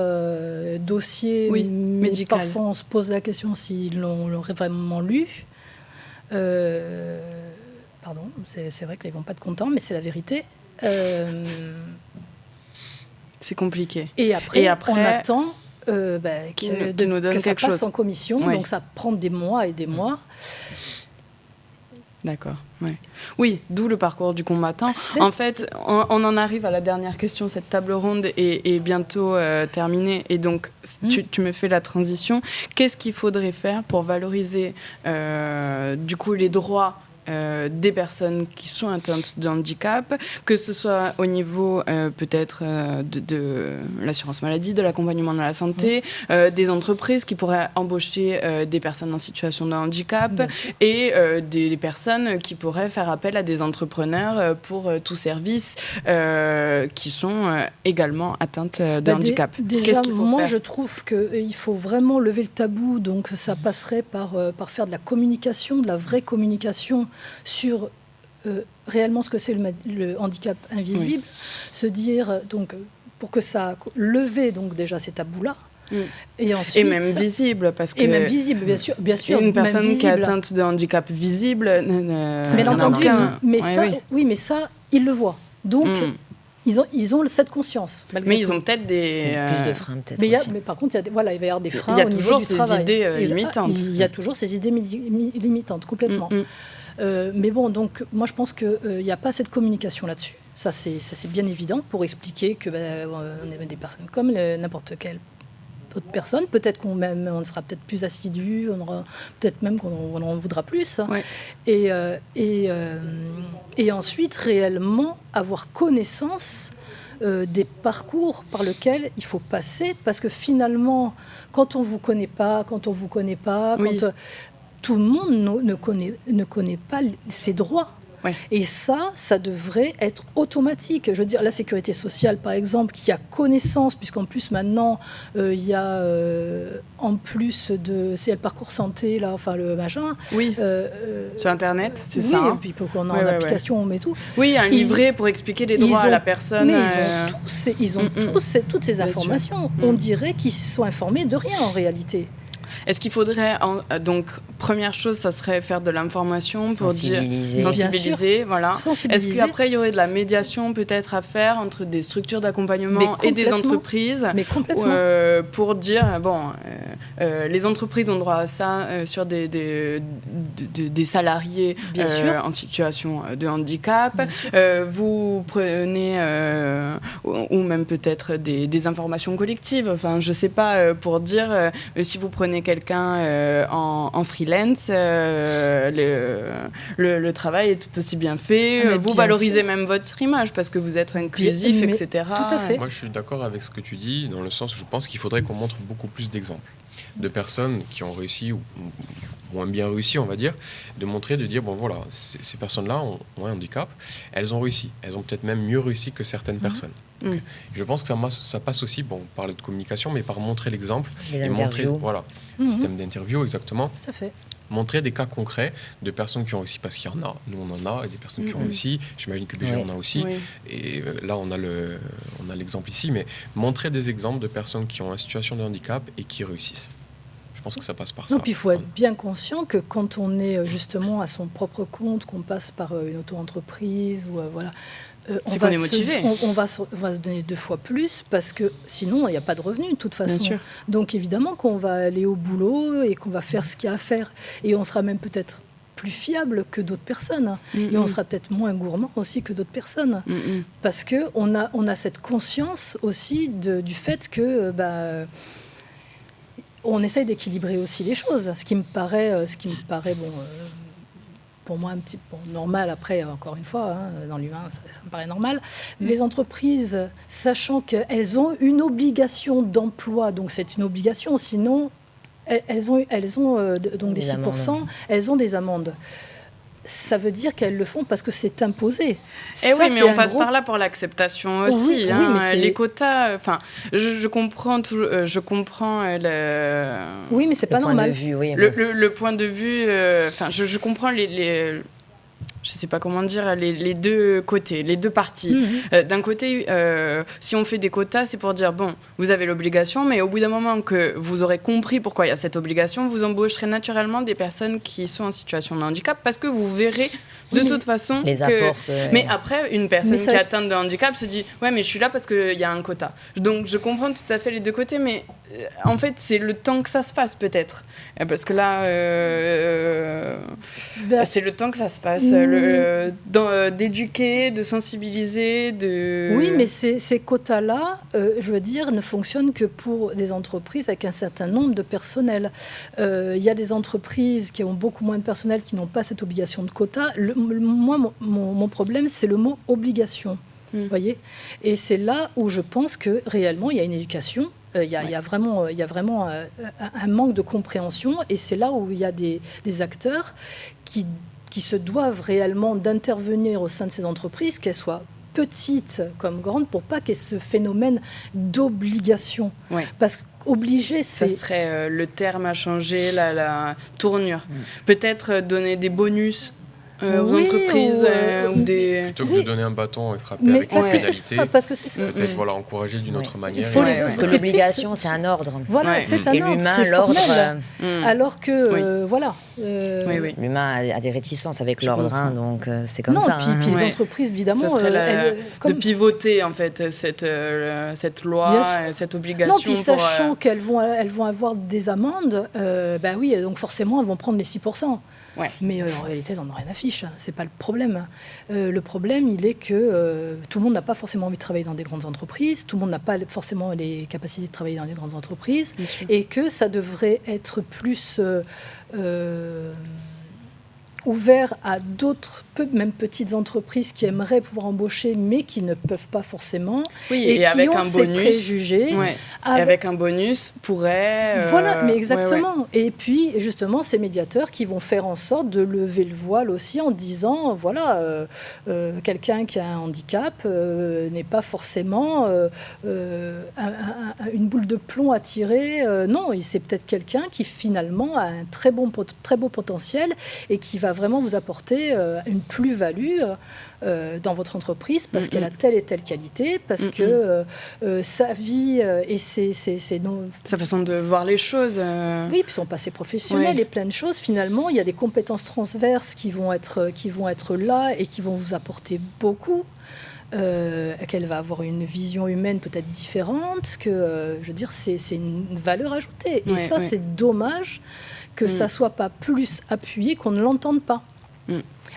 dossier médical. Parfois, on se pose la question s'ils l'ont vraiment lu. Pardon, c'est vrai qu'ils ne vont pas être contents, mais c'est la vérité. C'est compliqué. Et après on attend que ça passe en commission. Oui. Donc, ça prend des mois et des mois. D'accord. Ouais. Oui, d'où le parcours du combattant. En fait, on en arrive à la dernière question. Cette table ronde est bientôt terminée. Et donc, tu me fais la transition. Qu'est-ce qu'il faudrait faire pour valoriser du coup les droits des personnes qui sont atteintes de handicap, que ce soit au niveau peut-être de l'assurance maladie, de l'accompagnement de la santé, des entreprises qui pourraient embaucher des personnes en situation de handicap et des personnes qui pourraient faire appel à des entrepreneurs pour tout service qui sont également atteintes de handicap. Déjà, moi, je trouve qu'il faut vraiment lever le tabou. Donc, ça passerait par faire de la communication, de la vraie communication sur réellement ce que c'est le handicap invisible, se dire donc pour que ça lever donc déjà ces tabous-là. Et ensuite, et même visible, parce que même visible, bien sûr. Une personne qui est atteinte de handicap visible, mais entendu, mais ça, ils le voient. Donc ils ont cette conscience. Mais ils ont peut-être des plus de freins, peut-être. Mais par contre, il va y avoir des freins. Il y a toujours ces idées limitantes. Il y a toujours ces idées limitantes, complètement. Mais bon, donc moi je pense qu'il n'y a pas cette communication là-dessus. Ça c'est bien évident pour expliquer que on est des personnes comme n'importe quelle autre personne. Peut-être qu'on sera peut-être plus assidu, peut-être même qu'on en voudra plus. Ouais. Et ensuite réellement avoir connaissance des parcours par lesquels il faut passer, parce que finalement, quand on vous connaît pas, quand tout le monde ne connaît pas ses droits. Ouais. Et ça devrait être automatique. Je veux dire, la sécurité sociale, par exemple, qui a connaissance, puisqu'en plus, maintenant, il y a, en plus c'est le parcours santé, là, enfin, le machin. Oui, sur Internet, c'est ça. Oui, et puis pour qu'on ait en application, on met tout. Oui, un livret pour expliquer les droits à la personne. Mais ils ont toutes ces informations. On dirait qu'ils sont informés de rien, en réalité. Est-ce qu'il faudrait, donc, première chose, ça serait faire de l'information pour sensibiliser, voilà. Est-ce qu'après, il y aurait de la médiation peut-être à faire entre des structures d'accompagnement et des entreprises pour dire, les entreprises ont droit à ça sur des salariés en situation de handicap. Vous prenez ou même peut-être des informations collectives. Enfin, je sais pas, pour dire, si vous prenez quelqu'un en freelance, le travail est tout aussi bien fait. Vous valorisez même votre image parce que vous êtes inclusif, etc. Tout à fait. Moi, je suis d'accord avec ce que tu dis, dans le sens où je pense qu'il faudrait qu'on montre beaucoup plus d'exemples de personnes qui ont réussi ou moins bien réussi, on va dire, de montrer, de dire, bon voilà, ces personnes-là ont un handicap, elles ont réussi, elles ont peut-être même mieux réussi que certaines personnes. Donc, je pense que ça passe aussi, bon, on parle de communication, mais par montrer l'exemple. Les et montrer, voilà, système d'interview, exactement. Tout à fait. Montrer des cas concrets de personnes qui ont réussi, parce qu'il y en a, nous on en a, et des personnes qui ont réussi, j'imagine que BG en a aussi, et là on a l'exemple ici, mais montrer des exemples de personnes qui ont une situation de handicap et qui réussissent. Je pense que ça passe par ça. Puis il faut être bien conscient que quand on est justement à son propre compte, qu'on passe par une auto-entreprise, ou voilà, c'est qu'on est motivé. On va se donner 2 fois plus parce que sinon, il n'y a pas de revenus de toute façon. Bien sûr. Donc évidemment qu'on va aller au boulot et qu'on va faire ce qu'il y a à faire. Et on sera même peut-être plus fiable que d'autres personnes. Et on sera peut-être moins gourmand aussi que d'autres personnes. Parce qu'on a cette conscience aussi du fait que... on essaye d'équilibrer aussi les choses. Ce qui me paraît bon... pour moi un petit peu normal, après encore une fois, dans l'humain ça me paraît normal. Les entreprises, sachant qu'elles ont une obligation d'emploi, donc c'est une obligation, sinon elles ont donc des 6%, elles ont des amendes. Ça veut dire qu'elles le font parce que c'est imposé. Et oui, mais on passe par là pour l'acceptation aussi. Oui, mais les quotas, enfin, je comprends Oui, mais c'est pas normal. Le point de vue, enfin, je comprends je ne sais pas comment dire, les deux côtés, les deux parties. D'un côté, si on fait des quotas, c'est pour dire, bon, vous avez l'obligation, mais au bout d'un moment que vous aurez compris pourquoi il y a cette obligation, vous embaucherez naturellement des personnes qui sont en situation de handicap parce que vous verrez de toute façon les apports. Mais après, une personne qui est atteinte de handicap se dit, ouais, mais je suis là parce qu'il y a un quota. Donc, je comprends tout à fait les deux côtés, mais en fait, c'est le temps que ça se fasse, peut-être. Parce que là, c'est le temps que ça se passe. D'éduquer, de sensibiliser, de... Oui, mais ces quotas-là, je veux dire, ne fonctionnent que pour des entreprises avec un certain nombre de personnel. Il y a des entreprises qui ont beaucoup moins de personnel qui n'ont pas cette obligation de quota. Moi, mon problème, c'est le mot obligation. Vous voyez ? Et c'est là où je pense que réellement, il y a une éducation. Il y a vraiment un manque de compréhension. Et c'est là où il y a des acteurs qui se doivent réellement d'intervenir au sein de ces entreprises, qu'elles soient petites comme grandes, pour pas qu'il y ait ce phénomène d'obligation. Parce qu'obliger, c'est... Ça serait le terme à changer, la tournure. Peut-être donner des bonus aux entreprises ou des... Plutôt que de donner un bâton et frapper avec une pénalité, peut-être encourager d'une autre manière. Parce que l'obligation, c'est un ordre. Voilà, c'est un ordre. Et l'humain, l'ordre... Alors que, voilà... L'humain a des réticences avec l'ordre, donc c'est comme ça. Puis les entreprises, évidemment... Ça serait de pivoter, en fait, cette loi, cette obligation. Non, puis sachant qu'elles vont avoir des amendes, oui, donc forcément, elles vont prendre les 6%. Mais en réalité, elles n'en ont rien à fiche. C'est pas le problème. Le problème, il est que tout le monde n'a pas forcément envie de travailler dans des grandes entreprises. Tout le monde n'a pas forcément les capacités de travailler dans des grandes entreprises. Et que ça devrait être plus ouvert à d'autres, même petites entreprises qui aimeraient pouvoir embaucher, mais qui ne peuvent pas forcément. Et qui avec ont un ces bonus, préjugés. Et avec un bonus, pourraient... Voilà, mais exactement. Et puis, justement, ces médiateurs qui vont faire en sorte de lever le voile aussi en disant, voilà, quelqu'un qui a un handicap n'est pas forcément une boule de plomb à tirer. Non, c'est peut-être quelqu'un qui, finalement, a un très beau potentiel et qui va vraiment vous apporter une plus-value dans votre entreprise parce qu'elle a telle et telle qualité, parce que sa vie et sa façon de voir les choses. Oui, puis son passé professionnel et plein de choses. Finalement, il y a des compétences transverses qui vont être là et qui vont vous apporter beaucoup. Qu'elle va avoir une vision humaine peut-être différente, que je veux dire, c'est une valeur ajoutée. Et c'est dommage que ça soit pas plus appuyé, qu'on ne l'entende pas.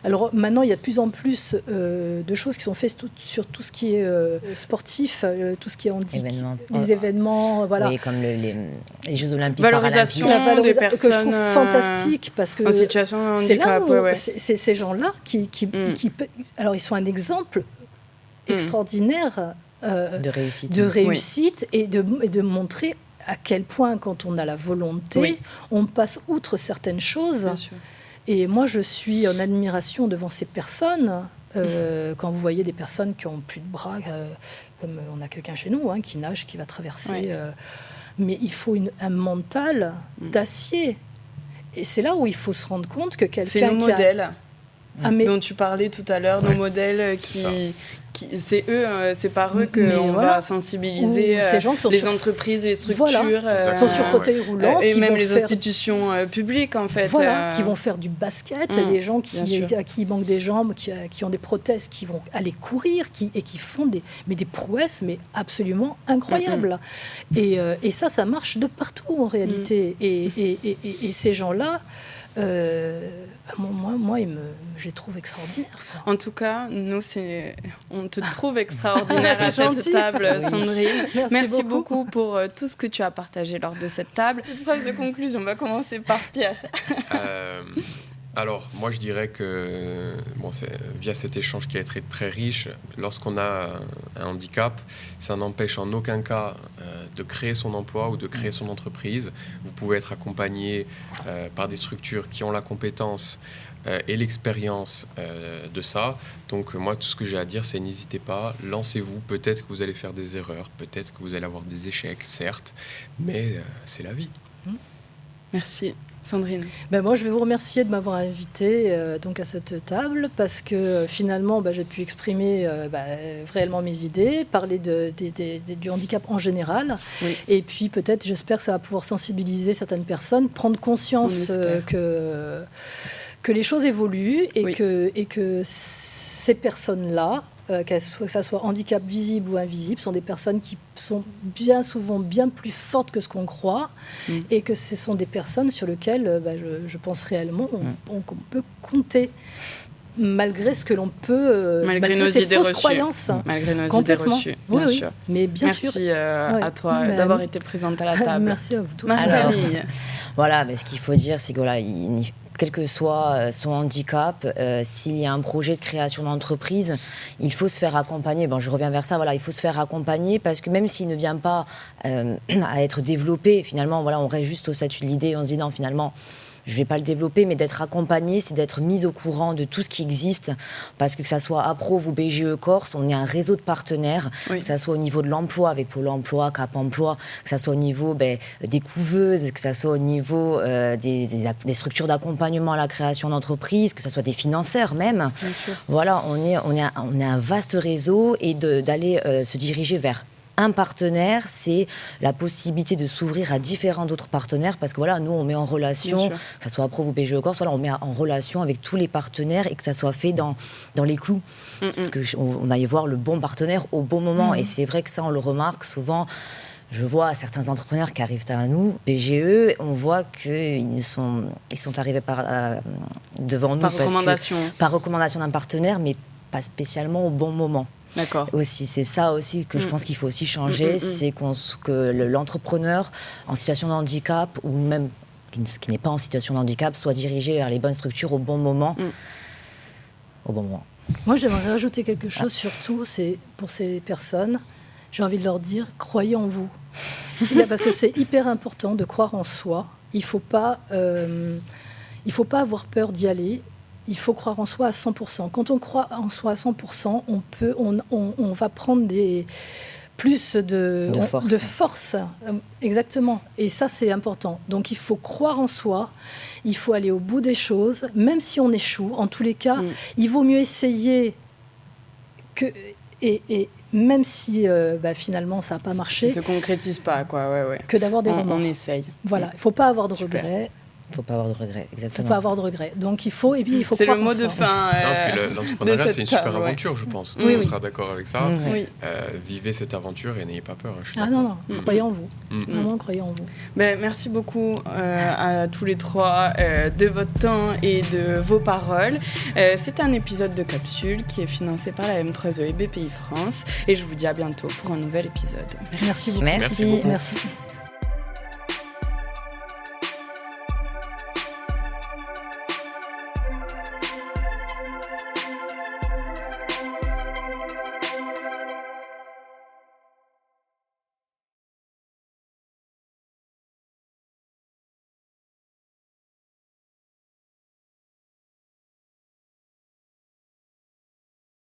Alors maintenant, il y a de plus en plus de choses qui sont faites sur tout ce qui est sportif, tout ce qui est les événements, voilà. Oui, comme les Jeux Olympiques, valorisation des personnes que je trouve fantastique parce que en situation de handicap. C'est ces gens-là qui alors ils sont un exemple extraordinaire de réussite et de montrer à quel point, quand on a la volonté, on passe outre certaines choses. Bien sûr. Et moi, je suis en admiration devant ces personnes. Quand vous voyez des personnes qui ont plus de bras, comme on a quelqu'un chez nous qui nage, qui va traverser. Mais il faut un mental d'acier. Et c'est là où il faut se rendre compte que quelqu'un c'est nos modèles dont tu parlais tout à l'heure, nos modèles c'est eux, c'est par eux qu'on va sensibiliser les entreprises, les structures, sont sur fauteuil roulant, et même les institutions publiques en fait. Qui vont faire du basket, les gens qui manquent des jambes, qui ont des prothèses, qui vont aller courir et qui font des prouesses mais absolument incroyables. Et ça marche de partout en réalité. Et ces gens-là, moi, je les trouve extraordinaires. En tout cas, nous, on te trouve extraordinaire à cette table, Sandrine. Merci beaucoup pour tout ce que tu as partagé lors de cette table. Petite phrase de conclusion, on va commencer par Pierre. Alors, moi, je dirais que via cet échange qui a été très riche, lorsqu'on a un handicap, ça n'empêche en aucun cas de créer son emploi ou de créer son entreprise. Vous pouvez être accompagné par des structures qui ont la compétence et l'expérience de ça. Donc, moi, tout ce que j'ai à dire, c'est n'hésitez pas, lancez-vous. Peut-être que vous allez faire des erreurs, peut-être que vous allez avoir des échecs, certes, mais c'est la vie. Merci. Sandrine. Moi, je vais vous remercier de m'avoir invitée donc à cette table parce que finalement, j'ai pu exprimer réellement mes idées, parler du handicap en général. Oui. Et puis peut-être, j'espère que ça va pouvoir sensibiliser certaines personnes, prendre conscience que les choses évoluent et que ces personnes-là, que ça soit handicap visible ou invisible, sont des personnes qui sont bien souvent bien plus fortes que ce qu'on croit et que ce sont des personnes sur lesquelles je pense réellement qu'on peut compter malgré ce que l'on peut malgré nos idées reçues, croyances, malgré nos idées reçues, bien sûr. Mais bien merci sûr. À toi d'avoir été présente à la table. Merci à vous tous. Alors, voilà, mais ce qu'il faut dire, c'est que quel que soit son handicap, s'il y a un projet de création d'entreprise, il faut se faire accompagner. Je reviens vers ça. Il faut se faire accompagner parce que même s'il ne vient pas à être développé, finalement, on reste juste au statut de l'idée. On se dit non, finalement, je ne vais pas le développer, mais d'être accompagné, c'est d'être mis au courant de tout ce qui existe. Parce que ça soit APROV ou BGE Corse, on est un réseau de partenaires, que ça soit au niveau de l'emploi avec Pôle emploi, Cap emploi, que ça soit au niveau des couveuses, que ça soit au niveau des structures d'accompagnement à la création d'entreprises, que ça soit des financeurs même. Voilà, on est un vaste réseau et d'aller se diriger vers un partenaire, c'est la possibilité de s'ouvrir à différents autres partenaires parce que nous on met en relation, que ce soit APROV ou BGE Corse, on met en relation avec tous les partenaires et que ça soit fait dans les clous. On aille voir le bon partenaire au bon moment et c'est vrai que ça on le remarque souvent. Je vois certains entrepreneurs qui arrivent à nous, BGE, on voit qu'ils sont arrivés devant nous par recommandation d'un partenaire, mais pas spécialement au bon moment. D'accord. Aussi, c'est ça aussi que je pense qu'il faut aussi changer, c'est que l'entrepreneur en situation de handicap ou même qui n'est pas en situation de handicap soit dirigé vers les bonnes structures au bon moment. Au bon moment. Moi, j'aimerais rajouter quelque chose, surtout, c'est pour ces personnes, j'ai envie de leur dire, croyez en vous. Parce que c'est hyper important de croire en soi. Il ne faut pas avoir peur d'y aller. Il faut croire en soi à 100%. Quand on croit en soi à 100%, on va prendre plus de force. Exactement. Et ça, c'est important. Donc, il faut croire en soi. Il faut aller au bout des choses. Même si on échoue, en tous les cas, il vaut mieux essayer et même si finalement, ça n'a pas marché. Ça ne se concrétise pas, quoi. Que d'avoir des remords. On essaye. Voilà. Il ne faut pas avoir de regrets. Faut pas avoir de regrets, exactement. Faut pas avoir de regrets. Donc il faut C'est le croire en mot de soi. fin. Puis l'entrepreneuriat, c'est une super aventure, je pense. Tout le monde sera d'accord avec ça. Oui. Vivez cette aventure et n'ayez pas peur. Non, croyez en vous. Vraiment, croyez en vous. Merci beaucoup à tous les trois de votre temps et de vos paroles. C'était un épisode de Capsule qui est financé par la M3E et BPI France. Et je vous dis à bientôt pour un nouvel épisode. Merci beaucoup. Merci. Merci.